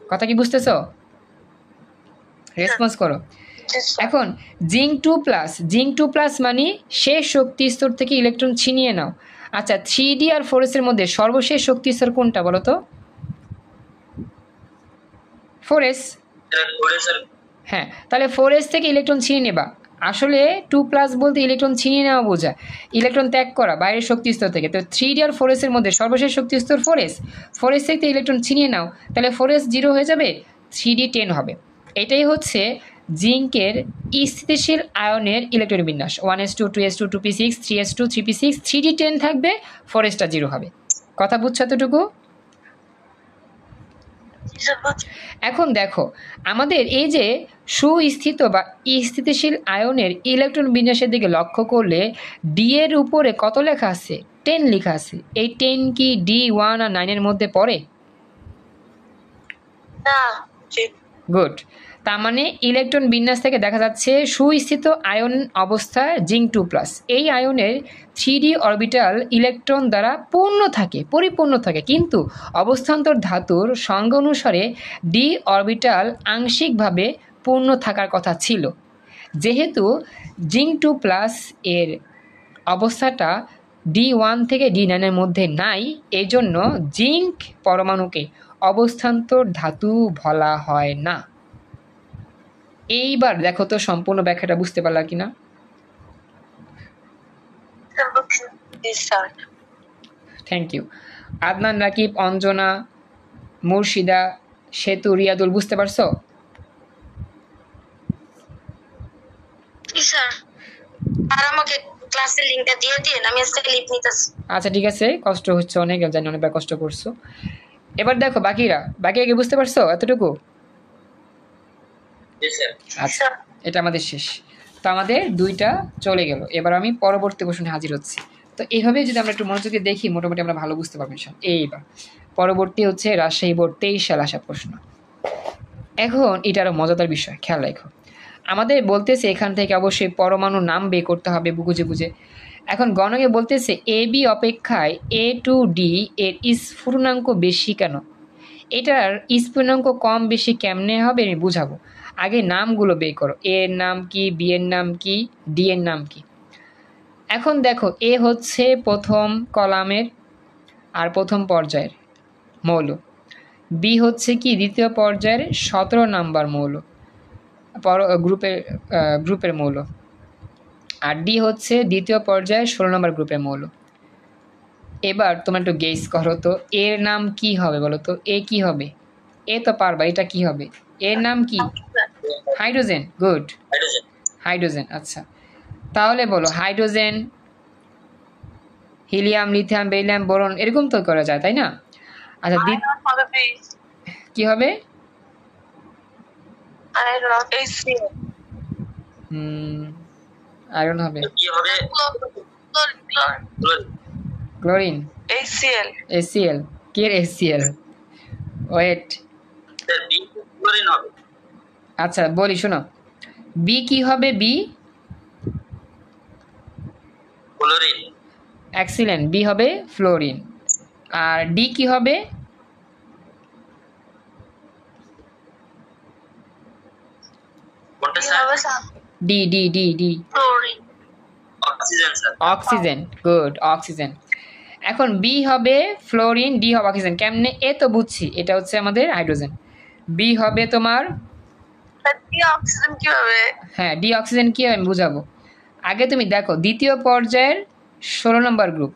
কথা কি বুঝতেছ? রেসপন্স করো। এখন জিঙ্ক 2+ মানে শেষ শক্তি স্তর থেকে ইলেকট্রন ছিনিয়ে নাও। আচ্ছা, 3D আর 4s এর মধ্যে সর্বশেষ শক্তি স্তর কোনটা বলো তো? 4s। হ্যাঁ, তাহলে 4s থেকে ইলেকট্রন ছিনিয়ে নেবা। আসলে 2+ বলতে ইলেকট্রন ছিনিয়ে নেওয়া বোঝায়, ইলেকট্রন ত্যাগ করা বাইরের শক্তি স্তর থেকে। তো 3D আর 4s এর মধ্যে সর্বশেষ শক্তি স্তর 4s থেকে ইলেকট্রন ছিনিয়ে নাও, তাহলে 4s 0 হয়ে যাবে, 3D 10 হবে। এটাই হচ্ছে জিঙ্কের স্থিতিশীল আয়নের ইলেকট্রন বিন্যাস। 1s2 2s2 2p6 3s2 3p6 3D 10 থাকবে, 4sটা 0 হবে। কথা বুঝছো এতটুকু? এখন দেখো আমাদের এই যে সুস্থিত বা স্থিতিশীল আয়নের ইলেকট্রন বিন্যাসের দিকে লক্ষ্য করলে ডি এর উপরে কত লেখা আছে? 10 লেখা আছে। এই 10 কি D1 আর 9 এর মধ্যে পড়ে? না। গুড। তার মানে ইলেকট্রন বিন্যাস থেকে দেখা যাচ্ছে সুস্থিত আয়ন অবস্থায় জিঙ্ক 2+। এই আয়নের 3d অরবিটাল ইলেকট্রন দ্বারা পরিপূর্ণ থাকে, কিন্তু অবস্থান্তর ধাতুর সংজ্ঞা অনুসারে ডি অরবিটাল আংশিকভাবে পূর্ণ থাকার কথা ছিল। যেহেতু জিঙ্ক 2+ এর অবস্থাটা D1 থেকে D9 এর মধ্যে নাই, এই জন্য জিঙ্ক পরমাণুকে অবস্থান্তর ধাতু বলা হয় না। এইবার দেখো তো সম্পূর্ণ ব্যাখ্যাটা বুঝতে পারলা কিনা? Thank you. আদনান, রাকিব, অঞ্জনা, মুর্শিদা, সেতু, রিয়াদুল, বুঝতে পারছো? আচ্ছা ঠিক আছে, কষ্ট হচ্ছে অনেক, জানি অনেকবার কষ্ট করছো। এবার দেখো বাকিরা কি বুঝতে পারছো এতটুকু? আচ্ছা, এটা আমাদের শেষ। তো আমাদের 2টা চলে গেল। এবার আমি পরবর্তী প্রশ্নে হাজির হচ্ছি। তো এইভাবে যদি আমরা একটু মনোযোগে দেখি, মোটামুটি আমরা ভালো বুঝতে পারবো। এইবার পরবর্তী হচ্ছে রাজশাহী বোর্ড 23 সালে আসা প্রশ্ন। এখন এটা আরো মজাদার বিষয়, খেয়াল রাখো। আমাদের বলতেছে এখান থেকে অবশ্যই পরমাণু নাম বের করতে হবে বুঝে বুঝে। এখন গণকে বলতেছে এ বি অপেক্ষায় এ টু ডি এর স্ফুটনাঙ্ক বেশি কেন? এটার স্ফুটনাঙ্ক কম বেশি কেমনে হবে আমি বুঝাবো। আগে নামগুলো বের করো, এ এর নাম কি, বি এর নাম কি, ডি এর নাম কি। এখন দেখো, এ হচ্ছে প্রথম কলামের আর প্রথম পর্যায়ের মৌল, বি হচ্ছে কি দ্বিতীয় পর্যায়ের 17 নাম্বার মৌল গ্রুপের মৌল, আর ডি হচ্ছে দ্বিতীয় পর্যায়ের 16 নম্বর গ্রুপের মৌল। এবার তোমরা একটু গেস করো তো এর নাম কি হবে বলো তো? এ কি হবে? এ তো পারবা, এটা কি হবে? এর নাম কি? হাইড্রোজেন। Good, hydrogen. আচ্ছা, তাহলে বলো hydrogen, helium, lithium, beryllium, boron, এরকম তো করা যায়, তাই না? আচ্ছা, কি হবে? আয়রন হবে। Chlorine, HCl। কি এর HCl? ওয়েট, আচ্ছা বলি শোনো, বি কি হবে? B fluorine. এক্সিলেন্ট, বি হবে ফ্লোরিন। আর ডি কি হবে? D D D D oxygen. Good, oxygen. এখন বি হবে ফ্লোরিন, ডি হবে অক্সিজেন। কেমনে? এ তো বুঝছি, এটা হচ্ছে আমাদের হাইড্রোজেন। বি হবে তোমার, হ্যাঁ ডি অক্সিজেন কি আমি বুঝাবো। আগে তুমি দেখো দ্বিতীয় পর্যায়ের 16 নম্বর গ্রুপ।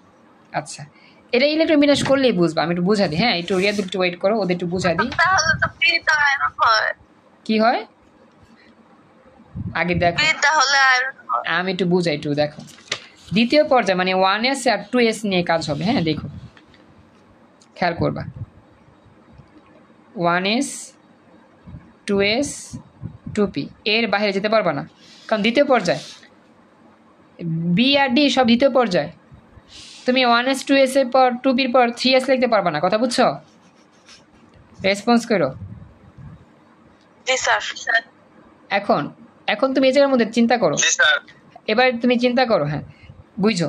আচ্ছা, এটা ইলেকট্রন বিন্যাস করলেই বুঝবা, আমি একটু বুঝা দিই। হ্যাঁ, একটু রিয়াদুল একটু ওয়েট করো, ওদের একটু বুঝা দিই। কি হয় আগে দেখো, আমি একটু বুঝাই, একটু দেখো। দ্বিতীয় পর্যায়ে মানে 1s আর 2s নিয়ে কাজ হবে। হ্যাঁ দেখো, খেয়াল করবা, 1s 2s 2p, এর বাইরে যেতে পারবা না, কারণ দ্বিতীয় পর্যায়ে বি আর ডি সব দ্বিতীয় পর্যায়ে। তুমি 1s 2s এর পর 2pর পর 3s লিখতে পারবা না, কথা বুঝছো? রেসপন্স করো। এখন এখন তুমি এই জায়গার মধ্যে চিন্তা করো, এবার তুমি চিন্তা করো। হ্যাঁ বুঝছো,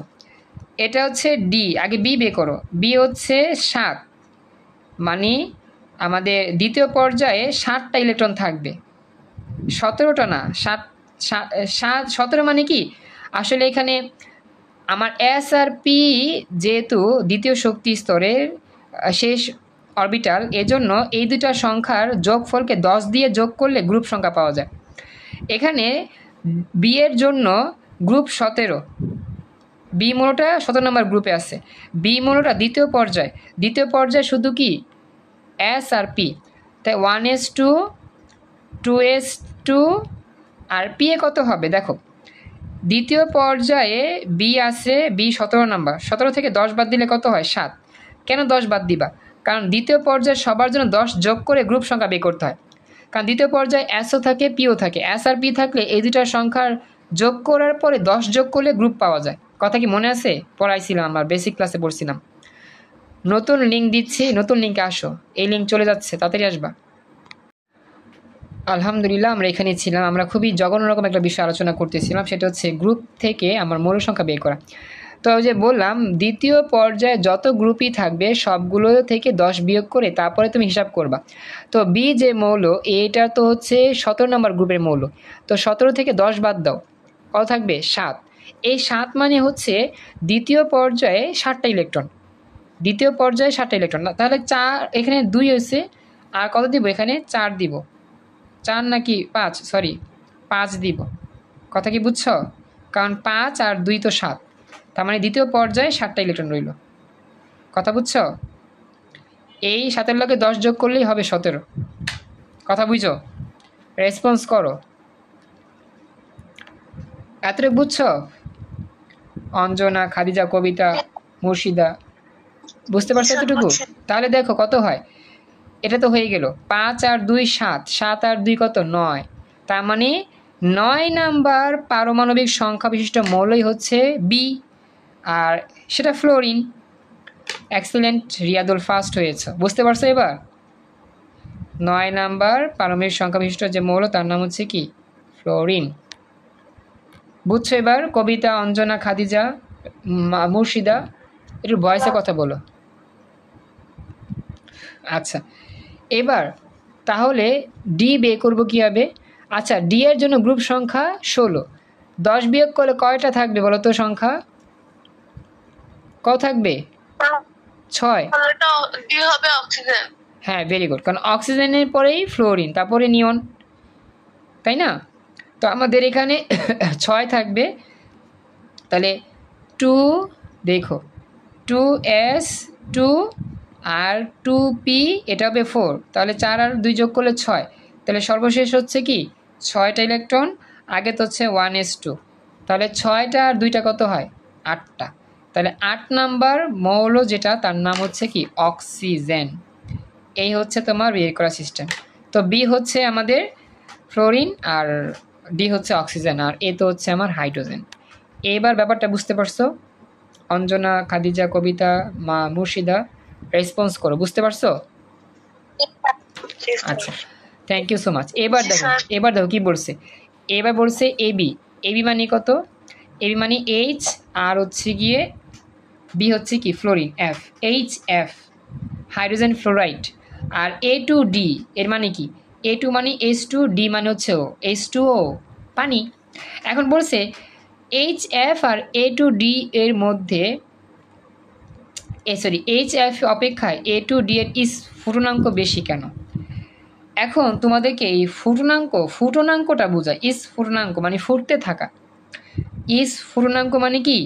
এটা হচ্ছে ডি, আগে বি বের করো। বি হচ্ছে 7, মানে আমাদের দ্বিতীয় পর্যায়ে 7টা ইলেকট্রন থাকবে, 17টা না, 17 মানে কি আসলে এখানে আমার এস আর পি যেহেতু দ্বিতীয় শক্তি স্তরের শেষ অরবিটাল, এজন্য এই দুটা সংখ্যার যোগফলকে 10 দিয়ে যোগ করলে গ্রুপ সংখ্যা পাওয়া যায়। এখানে বি এর জন্য গ্রুপ 17, বি মৌলটা 17 নম্বর গ্রুপে আছে। বি মৌলটা দ্বিতীয় পর্যায়ে শুধু কি এস আর পি, তাই 1s2 2s2 R P A কত হবে দেখো। দ্বিতীয় পর্যায়ে বি আছে, বি 17 নাম্বার, 17 থেকে 10 বাদ দিলে কত হয়? 7। কেন 10 বাদ দিবা? কারণ দ্বিতীয় পর্যায়ে সবার জন্য 10 যোগ করে গ্রুপ সংখ্যা বের করতে হয়। কারণ দ্বিতীয় পর্যায়ে এসও থাকে, পিও থাকে। এস আর পি থাকলে এই দুটার সংখ্যার যোগ করার পরে 10 যোগ করলে গ্রুপ পাওয়া যায়। কথা কি মনে আছে? পড়াইছিলাম, আমার বেসিক ক্লাসে পড়ছিলাম। নতুন লিঙ্ক দিচ্ছি, নতুন লিঙ্কে আসো। এই লিঙ্ক চলে যাচ্ছে, তাড়াতাড়ি আসবা। আলহামদুলিল্লাহ, আমরা এখানে ছিলাম। আমরা খুবই জঘন্য রকম একটা বিষয় আলোচনা করতেছিলাম, সেটা হচ্ছে গ্রুপ থেকে আমার মৌল সংখ্যা বের করা। তো ওই যে বললাম, দ্বিতীয় পর্যায়ে যত গ্রুপই থাকবে সবগুলো থেকে 10 বিয়োগ করে তারপরে তুমি হিসাব করবা। তো বি যে মৌল, এটা তো হচ্ছে 17 নম্বর গ্রুপের মৌল। তো 17 থেকে 10 বাদ দাও, কত থাকবে? 7। এই 7 মানে হচ্ছে দ্বিতীয় পর্যায়ে 7টা ইলেকট্রন। দ্বিতীয় পর্যায়ে 7টা ইলেকট্রন, তাহলে 4, এখানে 2 হয়েছে, আর কত দিব? এখানে 4 দিব। 4 নাকি 5, সরি 5 দিব। কথা কি বুঝছ? কারণ 5 আর 2 তো 7, তার মানে দ্বিতীয় পর্যায়ে 7টা ইলেকট্রন রইল। কথা বুঝছ? এই 7-এর লগে 10 যোগ করলেই হবে 17। কথা বুঝো? রেসপন্স করো। এতটুকু বুঝছ? অঞ্জনা, খাদিজা, কবিতা, মুর্শিদা, বুঝতে পারছো এতটুকু? তাহলে দেখো কত হয়। এটা তো হয়ে গেল। 5 আর 2 7, 7 আর 2 কত? 9। তার মানে 9 নাম্বার পারমাণবিক সংখ্যা বিশিষ্ট মৌলই হচ্ছে বি, আর সেটা ফ্লোরিন। এক্সিলেন্ট রিয়াদুল, ফার্স্ট হয়েছে। বুঝতে পারছো এবার? 9 নাম্বার পারমাণবিক সংখ্যা বিশিষ্ট যে মৌল তার নাম হচ্ছে কি? ফ্লোরিন। বুঝছো এবার? কবিতা, অঞ্জনা, খাদিজা, মুর্শিদা, একটু ভয়েসে কথা বলো। আচ্ছা, এবার তাহলে ডি বের করবো কীভাবে? আচ্ছা, ডি এর জন্য গ্রুপ সংখ্যা 16। 10 বিয়োগ করলে কয়টা থাকবে বলো তো সংখ্যা? কত থাকবে? 6। হ্যাঁ, ভেরি গুড, কারণ অক্সিজেনের পরেই ফ্লোরিন, তারপরে নিয়ন, তাই না? তো আমাদের এখানে 6 থাকবে। তাহলে 2, দেখো 2s2 আর 2p, এটা হবে 4। তাহলে 4 আর 2 যোগ করলে 6। তাহলে সর্বশেষ হচ্ছে কি? 6টা ইলেকট্রন। আগে তো হচ্ছে 1s2, তাহলে 6টা আর 2টা কত হয়? 8টা। তাহলে 8 নাম্বার মৌল যেটা, তার নাম হচ্ছে কি? অক্সিজেন। এই হচ্ছে তোমার বের করা সিস্টেম। তো বি হচ্ছে আমাদের ফ্লোরিন, আর ডি হচ্ছে অক্সিজেন, আর এ তো হচ্ছে আমার হাইড্রোজেন। এবার ব্যাপারটা বুঝতে পারছো? অঞ্জনা, খাদিজা, কবিতা, মুর্শিদা, রেসপন্স করো। বুঝতে পারছো? আচ্ছা, থ্যাংক ইউ সো মাচ। এবার দেখো কি বলছে। এবার বলছে এবি। এবি মানে কত? এবি মানে এইচ, আর হচ্ছে গিয়ে বি হচ্ছে কি? Fluorine, F, H F, hydrogen fluoride. আর A2D এর মানে কি? A2 মানে H2, D মানে হচ্ছে ও, H2O, পানি। এখন বলছে HF আর A2D এর মধ্যে, HF অপেক্ষায় A2D এর স্ফুটনাঙ্ক বেশি কেন? এখন তোমাদেরকে এই ফুটনাঙ্কটা বোঝায়। স্ফুটনাঙ্ক মানে ফুটতে থাকা। স্ফুটনাঙ্ক মানে কি?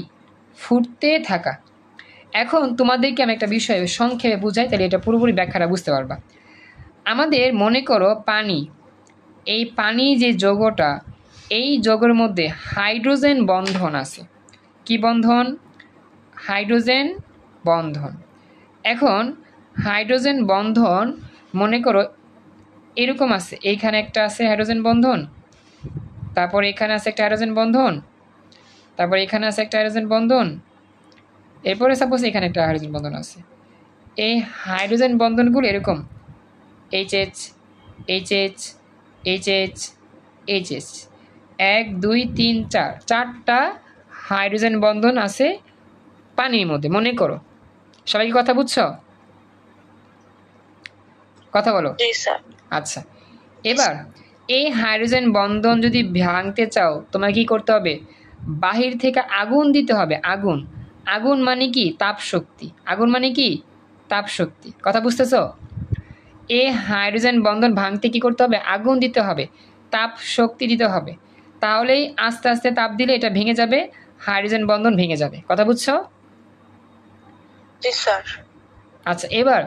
ফুটতে থাকা। এখন তোমাদেরকে আমি একটা বিষয় সংক্ষেপে বুঝাই, তাহলে এটা পুরোপুরি ব্যাখ্যাটা বুঝতে পারবা। আমাদের মনে করো পানি, এই পানি যে যৌগটা, এই যৌগের মধ্যে হাইড্রোজেন বন্ধন আছে। কি বন্ধন? হাইড্রোজেন বন্ধন। এখন হাইড্রোজেন বন্ধন মনে করো এরকম আছে, এইখানে একটা আছে হাইড্রোজেন বন্ধন, তারপর এখানে আছে একটা হাইড্রোজেন বন্ধন, তারপর এখানে আছে একটা হাইড্রোজেন বন্ধন, এরপরে সাপোজ এখানে একটা হাইড্রোজেন বন্ধন আছে। এই হাইড্রোজেন বন্ধনগুলো এরকম এইচএইচ এইচএইচ এইচএইচ এইচএইচ, 1 2 3 4, 4টা হাইড্রোজেন বন্ধন আছে পানির মধ্যে। মনে করো, সবাই কি কথা বুঝছো? কথা বলো। আচ্ছা, এবার এই হাইড্রোজেন বন্ধন যদি ভাঙতে চাও, তোমার কি করতে হবে? বাহির থেকে আগুন দিতে হবে। আগুন, আগুন মানে কি? তাপ শক্তি। আগুন মানে কি? তাপ শক্তি। কথা বুঝতেছো? এই হাইড্রোজেন বন্ধন ভাঙতে কি করতে হবে? আগুন দিতে হবে, তাপ শক্তি দিতে হবে। তাহলেই আস্তে আস্তে তাপ দিলে এটা ভেঙে যাবে, হাইড্রোজেন বন্ধন ভেঙে যাবে। কথা বুঝছো? আচ্ছা, এবার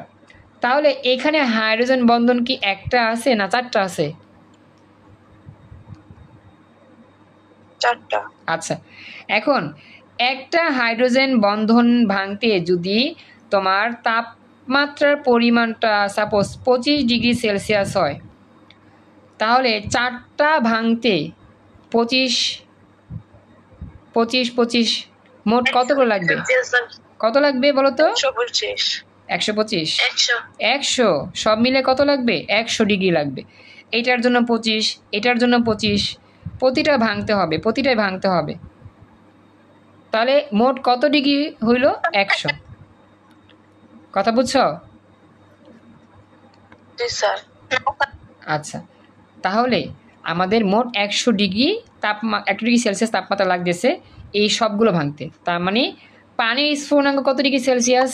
তাহলে এখানে হাইড্রোজেন বন্ধন কি একটা আছে না 4টা আছে? 4টা। আচ্ছা, এখন একটা হাইড্রোজেন বন্ধন ভাঙতে যদি তোমার তাপমাত্রার পরিমাণটা সাপোজ 25 ডিগ্রি সেলসিয়াস হয়, তাহলে 4টা ভাঙতে 25 25 25 মোট কত করে লাগবে? কত লাগবে বলো তো? 125। 100 সব মিলে কত লাগবে? 100 ডিগ্রি লাগবে। এটার জন্য 25, এটার জন্য 25, প্রতিটাই ভাঙতে হবে। তাহলে মোট কত ডিগ্রি হইল? 100। কথা বুঝছো? আচ্ছা, তাহলে আমাদের মোট 100 ডিগ্রি 100 ডিগ্রি সেলসিয়াস তাপমাত্রা লাগতেছে এই সবগুলো ভাঙতে। তার মানে পানির স্ফুটনাঙ্ক কত ডিগ্রি সেলসিয়াস?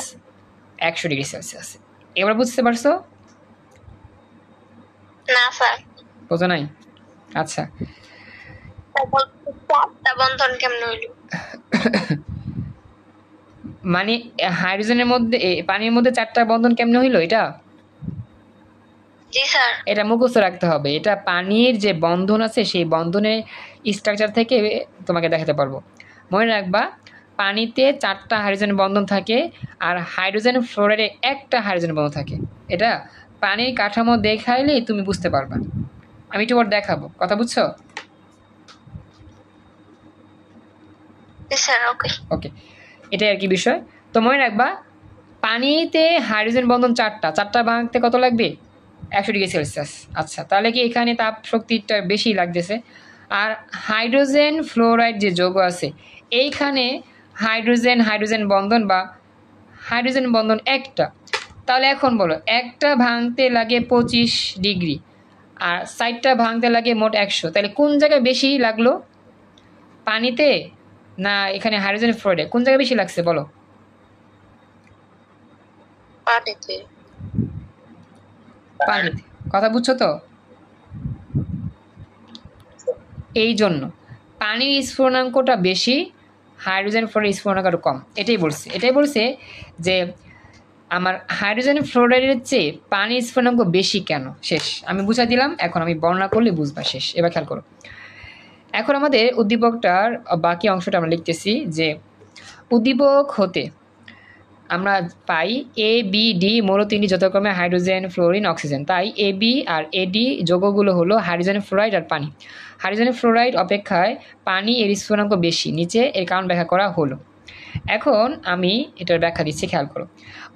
100 degree Celsius. এবার বুঝতে পারছো? না স্যার, বোঝো নাই? আচ্ছা, বন্ধন কেমনে হইল? মানে হাইড্রোজেনের মধ্যে পানির মধ্যে 4টা বন্ধন কেমনে হইলো এটা? জি স্যার। এটা মুখস্থ রাখতে হবে। এটা পানির যে বন্ধন আছে সেই বন্ধনের স্ট্রাকচার থেকে তোমাকে দেখাতে পারবো। মনে রাখবা, পানিতে 4টা হাইড্রোজেন বন্ধন থাকে আর হাইড্রোজেন ফ্লোরাইডে 1টা হাইড্রোজেন বন্ধন থাকে। এটা পানির কাঠামো দেখাইলেই তুমি বুঝতে পারবা। আমি একটু পর দেখাবো। কথা বুঝছো? জি স্যার। ওকে, এটাই আর কি বিষয়। তো মনে রাখবা, পানিতে হাইড্রোজেন বন্ধন 4টা ভাঙতে কত লাগবে? 100 ডিগ্রি সেলসিয়াস। আচ্ছা, তাহলে কি এখানে তাপ শক্তিটা বেশি লাগতেছে। আর হাইড্রোজেন ফ্লোরাইড যে যৌগ আছে, এইখানে হাইড্রোজেন বন্ধন বা হাইড্রোজেন বন্ধন 1টা। তাহলে এখন বলো, 1টা ভাঙতে লাগে 25 ডিগ্রি আর 60টা ভাঙতে লাগে মোট 100। তাহলে কোন জায়গায় বেশি লাগলো? পানিতে না এখানে হাইড্রোজেন ফ্লোরাইডে? কোন জায়গায় বেশি লাগছে বলো? পানিতে। কথা বুঝছো তো? এই জন্য পানির স্ফুটনাঙ্কটা বেশি, হাইড্রোজেন ফ্লোরাইডের স্ফুটনাঙ্ক কম। এটাই বলছে যে আমার হাইড্রোজেন ফ্লোরাইডের চেয়ে পানির স্ফুটনাঙ্ক বেশি কেন। শেষ, আমি বুঝাই দিলাম, এখন আমি বর্ণনা করলে বুঝবা। শেষ। এবার খেয়াল করো, এখন আমাদের উদ্দীপকটার বাকি অংশটা আমরা লিখতেছি যে উদ্দীপক হতে আমরা পাই এ বি ডি মৌল 3টি যথাক্রমে হাইড্রোজেন, ফ্লোরিন, অক্সিজেন। তাই এ বি আর এডি যৌগগুলো হলো হাইড্রোজেন ফ্লোরাইড আর পানি। হাইড্রোজেন ফ্লোরাইড অপেক্ষায় পানি এর স্ফুটনাঙ্ক বেশি। নিচে এর কারণ ব্যাখ্যা করা হলো। এখন আমি এটার ব্যাখ্যা দিচ্ছি, খেয়াল করো।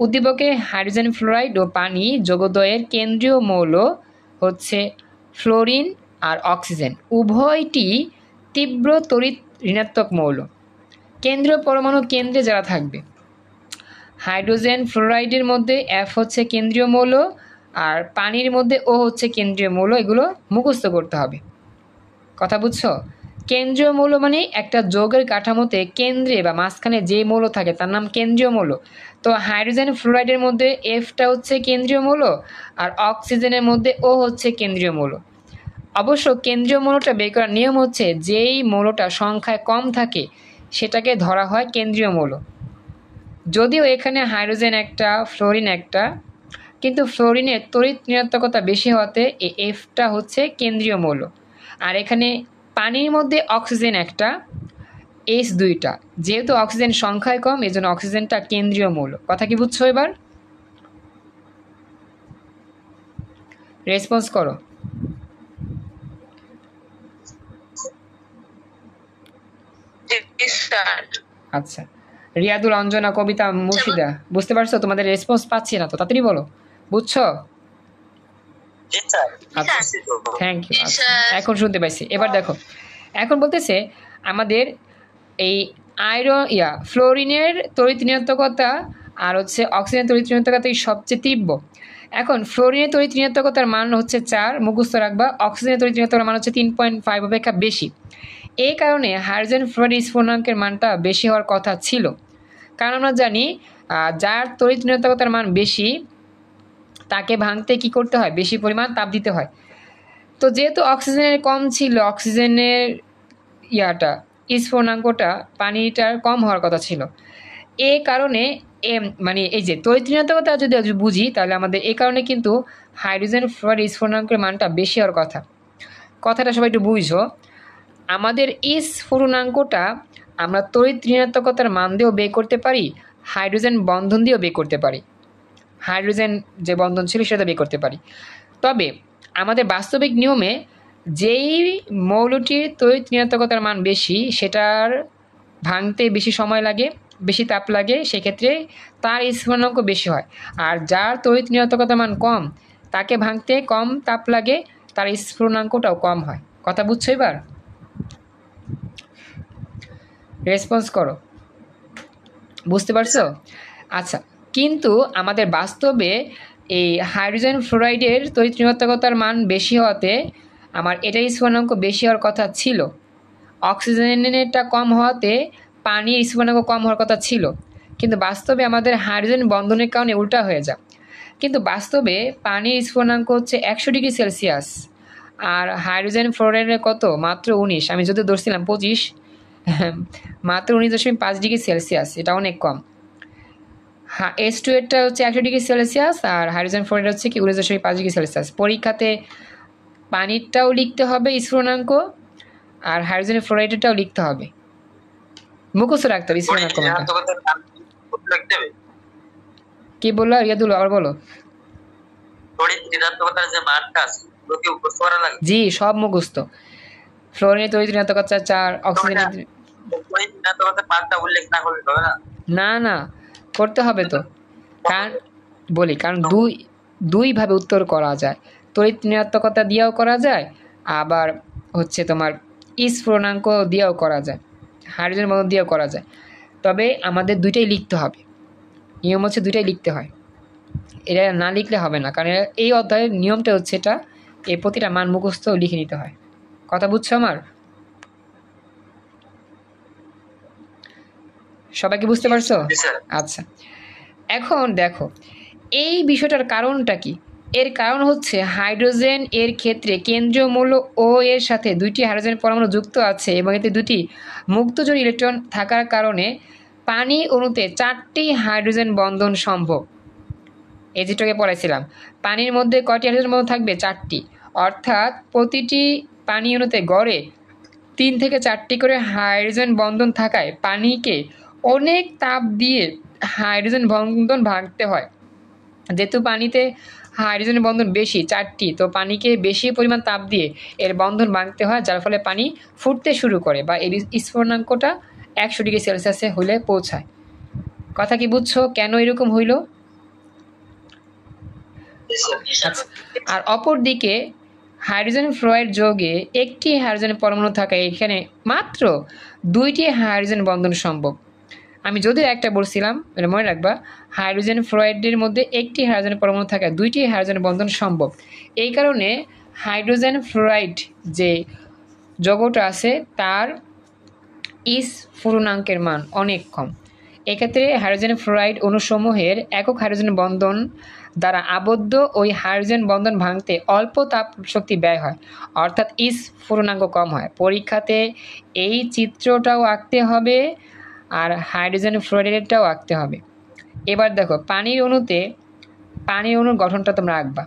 উদ্দীপকে হাইড্রোজেন ফ্লোরাইড ও পানি যৌগদ্বয়ের কেন্দ্রীয় মৌল হচ্ছে ফ্লোরিন আর অক্সিজেন। উভয়টি তীব্র তড়িৎ ঋণাত্মক মৌল। কেন্দ্রীয় পরমাণু কেন্দ্রে যারা থাকবে, হাইড্রোজেন ফ্লোরাইডের মধ্যে এফ হচ্ছে কেন্দ্রীয় মৌল আর পানির মধ্যে ও হচ্ছে কেন্দ্রীয় মৌল। এগুলো মুখস্থ করতে হবে। কথা বুঝছো? কেন্দ্রীয় মৌল মানে একটা যৌগের কাঠামোতে কেন্দ্রে বা মাঝখানে যে মৌল থাকে তার নাম কেন্দ্রীয় মৌল। তো হাইড্রোজেন ফ্লোরাইডের মধ্যে এফটা হচ্ছে কেন্দ্রীয় মৌল আর অক্সিজেনের মধ্যে ও হচ্ছে কেন্দ্রীয় মৌল। অবশ্য কেন্দ্রীয় মৌলটা বের করার নিয়ম হচ্ছে যেই মৌলটা সংখ্যায় কম থাকে সেটাকে ধরা হয় কেন্দ্রীয় মৌল। যদিও এখানে হাইড্রোজেন একটা, ফ্লোরিন একটা, কিন্তু ফ্লোরিনের তড়িৎ ঋণাত্মকতা বেশি হওয়াতে এই এফটা হচ্ছে কেন্দ্রীয় মৌল। আর এখানে পানির মধ্যে অক্সিজেন একটা, এস 2টা। যেহেতু অক্সিজেন সংখ্যায় কম, এই জন্য অক্সিজেনটা কেন্দ্রীয় মৌল। কথা কি বুঝছো? এবার রেসপন্স করো। আচ্ছা, রিয়াদুল, অঞ্জনা, কবিতা, মুর্শিদা, বুঝতে পারছো? তোমাদের রেসপন্স পাচ্ছি না তো, তাড়াতাড়ি বলো। বুঝছো? আচ্ছা, থ্যাংক ইউ। এখন শুনতে পাইছি। এবার দেখো, এখন বলতেছে আমাদের এই ফ্লোরিনের তড়িৎ ঋণাত্মকতা আর হচ্ছে অক্সিজেন তড়িৎ ঋণাত্মকতা সবচেয়ে তীব্র। এখন ফ্লোরিনের তড়িৎ ঋণাত্মকতার মান হচ্ছে 4, মুখস্থ রাখবা। অক্সিজেনের তড়িৎ ঋণাত্মকতার মান হচ্ছে 3.5 অপেক্ষা বেশি। এই কারণে হাইড্রোজেন ফ্লোরাইড স্ফুটনাঙ্কের মানটা বেশি হওয়ার কথা ছিল। কারণ আমরা জানি যার তড়িৎ ঋণাত্মকতার মান বেশি তাকে ভাঙতে কি করতে হয়? বেশি পরিমাণ তাপ দিতে হয়। তো যেহেতু অক্সিজেনের কম ছিল, অক্সিজেনের স্ফুটনাঙ্কটা পানিটার কম হওয়ার কথা ছিল। এই কারণে মানে এই যে তড়িৎ ঋণাত্মকতা যদি বুঝি তাহলে আমাদের এই কারণে কিন্তু হাইড্রোজেন ফ্লোরাইড স্ফুটনাঙ্কের মানটা বেশি হওয়ার কথা। কথাটা সবাই একটু বুঝো। আমাদের স্ফুটনাঙ্কটা আমরা তড়িৎ ঋণাত্মকতার মান দিয়েও বের করতে পারি, হাইড্রোজেন বন্ধন দিয়েও বের করতে পারি। হাইড্রোজেন যে বন্ধন ছিল সেটা বের করতে পারি। তবে আমাদের বাস্তবিক নিয়মে যেই মৌলটির তড়িৎ ঋণাত্মকতার মান বেশি সেটার ভাঙতে বেশি সময় লাগে, বেশি তাপ লাগে, সেক্ষেত্রে তার স্ফুটনাঙ্ক বেশি হয়। আর যার তড়িৎ ঋণাত্মকতার মান কম তাকে ভাঙতে কম তাপ লাগে, তার স্ফুরণাঙ্কটাও কম হয়। কথা বুঝছো এবার? রেসপন্স করো, বুঝতে পারছো? আচ্ছা, কিন্তু আমাদের বাস্তবে এই হাইড্রোজেন ফ্লোরাইডের তড়িৎ ঋণাত্মকতার মান বেশি হওয়াতে আমার এটাই স্ফুরণাঙ্ক বেশি হওয়ার কথা ছিল। অক্সিজেনেরটা কম হওয়াতে পানির স্ফুরণাঙ্ক কম হওয়ার কথা ছিল, কিন্তু বাস্তবে আমাদের হাইড্রোজেন বন্ধনের কারণে উল্টা হয়ে যায়। কিন্তু বাস্তবে পানির স্ফুরণাঙ্ক হচ্ছে 100 ডিগ্রি সেলসিয়াস, আর হাইড্রোজেন ফ্লোরাইডের কত? মাত্র 19। আমি যদি ধরছিলাম 25, মাত্র 19.5 ডিগ্রি সেলসিয়াস, এটা অনেক কম। H2 এরটা হচ্ছে 100 ডিগ্রি সেলসিয়াস, আর হাইড্রোজেন ফ্লোরাইড হচ্ছে কি 19.5 ডিগ্রি সেলসিয়াস। পরীক্ষাতে পানিরটাও লিখতে হবে স্ফুরণাঙ্ক, আর হাইড্রোজেন ফ্লোরাইডেরটাও লিখতে হবে, মুখস্থ রাখতে হবে স্ফুরণাঙ্ক মানটা। কি বললো রিয়াদুল, আবার বলো। জি, সব মুখস্থ। ফ্লোরিনের তড়িৎ ঋণাত্মকতা 4, অক্সিজেনের না না করতে হবে তো। কারণ বলি, কারণ দুই ভাবে উত্তর করা যায়, তড়িৎ ঋণাত্মকতা দিয়েও করা যায়, আবার হচ্ছে তোমার স্ফুরণাঙ্ক দিয়েও করা যায়, হাইড্রোজেন বন্ধন দিয়েও করা যায়। তবে আমাদের দুইটাই লিখতে হবে, নিয়ম হচ্ছে দুইটাই লিখতে হয়, এটা না লিখলে হবে না। কারণ এই অধ্যায়ের নিয়মটা হচ্ছে এটা, এই প্রতিটা মান মুখস্থ লিখে নিতে হয়। কথা বুঝছো আমার? সবাইকে বুঝতে পারছো? আচ্ছা, এখন দেখো এই বিষয়টার কারণটা কি। এর কারণ হচ্ছে হাইড্রোজেন এর ক্ষেত্রে কেন্দ্রীয় মৌল ও এর সাথে দুইটি হাইড্রোজেন পরমাণু যুক্ত আছে এবং এতে দুটি মুক্তজোড় ইলেকট্রন থাকার কারণে পানি অণুতে 4টি হাইড্রোজেন বন্ধন সম্ভব। এই যেটাকে পড়াইছিলাম, পানির মধ্যে কয়টি হাইড্রোজেন বন্ধন থাকবে? 4টি। অর্থাৎ প্রতিটি পানি অণুতে গড়ে 3 থেকে 4টি করে হাইড্রোজেন বন্ধন থাকায় পানিকে অনেক তাপ দিয়ে হাইড্রোজেন বন্ধন ভাঙতে হয়। যেহেতু পানিতে হাইড্রোজেন বন্ধন বেশি 4টি, তো পানিকে বেশি পরিমাণ তাপ দিয়ে এর বন্ধন ভাঙতে হয়, যার ফলে পানি ফুটতে শুরু করে বা এর স্ফুরণাঙ্কটা 100 ডিগ্রি সেলসিয়াসে হলে পৌঁছায়। কথা কি বুঝছো কেন এরকম হইল? আচ্ছা, আর অপর দিকে হাইড্রোজেন ফ্লোরাইড যৌগে একটি হাইড্রোজেন পরমাণু থাকায় এখানে মাত্র 2টি হাইড্রোজেন বন্ধন সম্ভব। আমি যদিও একটা বলছিলাম, মনে রাখবা, হাইড্রোজেন ফ্লোরাইডের মধ্যে একটি হাইড্রোজেন পরমাণু থাকায় 2টি হাইড্রোজেন বন্ধন সম্ভব। এই কারণে হাইড্রোজেন ফ্লোরাইড যে যৌগটা আছে তার স্ফুরণাঙ্কের মান অনেক কম। এক্ষেত্রে হাইড্রোজেন ফ্লোরাইড অণুসমূহের একক হাইড্রোজেন বন্ধন দ্বারা আবদ্ধ ওই হাইড্রোজেন বন্ধন ভাঙতে অল্প তাপ শক্তি ব্যয় হয়, অর্থাৎ স্ফুরণাঙ্ক কম হয়। পরীক্ষাতে এই চিত্রটাও আঁকতে হবে আর হাইড্রোজেন ফ্লোরাইডেরটাও আঁকতে হবে। এবার দেখো পানির অণুর গঠনটা তোমরা আঁকবা।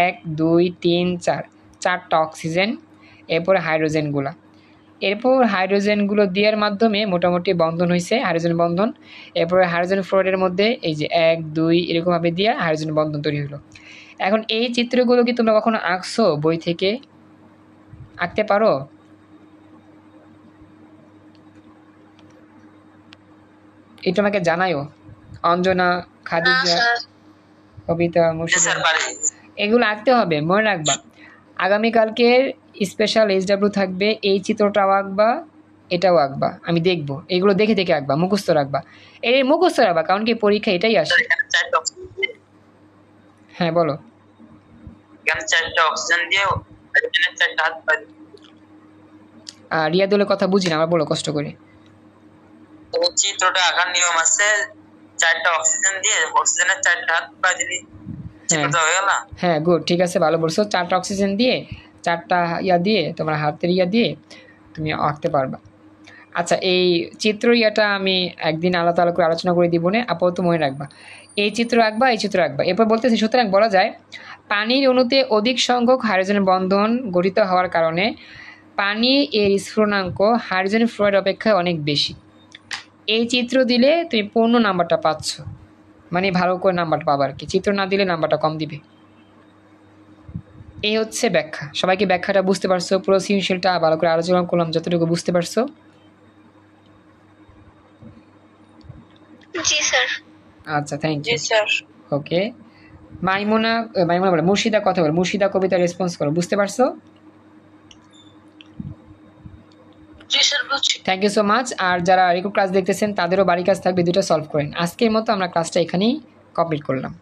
1 2 3 4, 4টা অক্সিজেন, এরপর হাইড্রোজেনগুলো, এরপর হাইড্রোজেনগুলো দেওয়ার মাধ্যমে মোটামুটি বন্ধন হয়েছে হাইড্রোজেন বন্ধন। এরপরে হাইড্রোজেন ফ্লোরাইডের মধ্যে এই যে 1 2 এরকমভাবে দিয়ে হাইড্রোজেন বন্ধন তৈরি হলো। এখন এই চিত্রগুলো কি তোমরা কখনো আঁকছো? বই থেকে আঁকতে পারো? এটা আমাকে জানাইও। অঞ্জনা, খাদিজা, কবিতা, মুর্শিদা, এগুলো আঁকতে হবে, মনে রাখবা। আগামীকালকের স্পেশাল SW থাকবে, এই চিত্রটাও আঁকবা, এটাও আঁকবা, আমি দেখব, এগুলো দেখে দেখে আঁকবা, মুখস্থ রাখবা। এর মুখস্থ রাখবা, কারণ কি পরীক্ষা এটাই আসে। হ্যাঁ বলো। রিয়াদুলের কথা বুঝি না, আবার বলো কষ্ট করে। চিত্রটা আঁকার নিয়ম আছে, 4টা অক্সিজেন দিয়ে অক্সিজেনের 4টা হাত পা দিলি চিত্রটা হয়ে গেল। হ্যাঁ গুড, ঠিক আছে, ভালো বলছো। 4টা অক্সিজেন দিয়ে 4টা দিয়ে তোমার হাতের দিয়ে তুমি আঁকতে পারবা। আচ্ছা, এই চিত্র আমি একদিন আলাদা করে আলোচনা করে দিব না, আপাতত মনে রাখবা। এই চিত্র আঁকবা, এই চিত্র আঁকবা। এরপর বলতেছি, সুতরাং বলা যায় পানির অণুতে অধিক সংখ্যক হাইড্রোজেন বন্ধন গঠিত হওয়ার কারণে পানি এর স্ফুরণাঙ্ক হাইড্রোজেন ফ্লোরাইড অপেক্ষায় অনেক বেশি। এই চিত্র দিলে তুমি পূর্ণ নাম্বারটা পাচ্ছ, মানে ভালো করে নাম্বারটা পাবা আর কি। চিত্র না দিলে নাম্বারটা কম দিবে। এই হচ্ছে ব্যাখ্যা। সবাইকে ব্যাখ্যাটা বুঝতে পারছো? পুরো সৃজনশীলটা ভালো করে আলোচনা করলাম, যতটুকু বুঝতে পারছো? জি স্যার। আচ্ছা, থ্যাংক ইউ। জি স্যার। ওকে, মাইমুনা বলে মুর্শিদা কথা বলে, মুর্শিদা কবিতা রেসপন্স করো, বুঝতে পারছো? জি স্যার বুঝছি। Thank you so much. আর যারা রেকর্ড ক্লাস দেখতেছেন তাদেরও বাড়ি কাজ থাকবে, দুটো সলভ করেন। আজকের মতো আমরা ক্লাসটা এখানেই কমপ্লিট করলাম।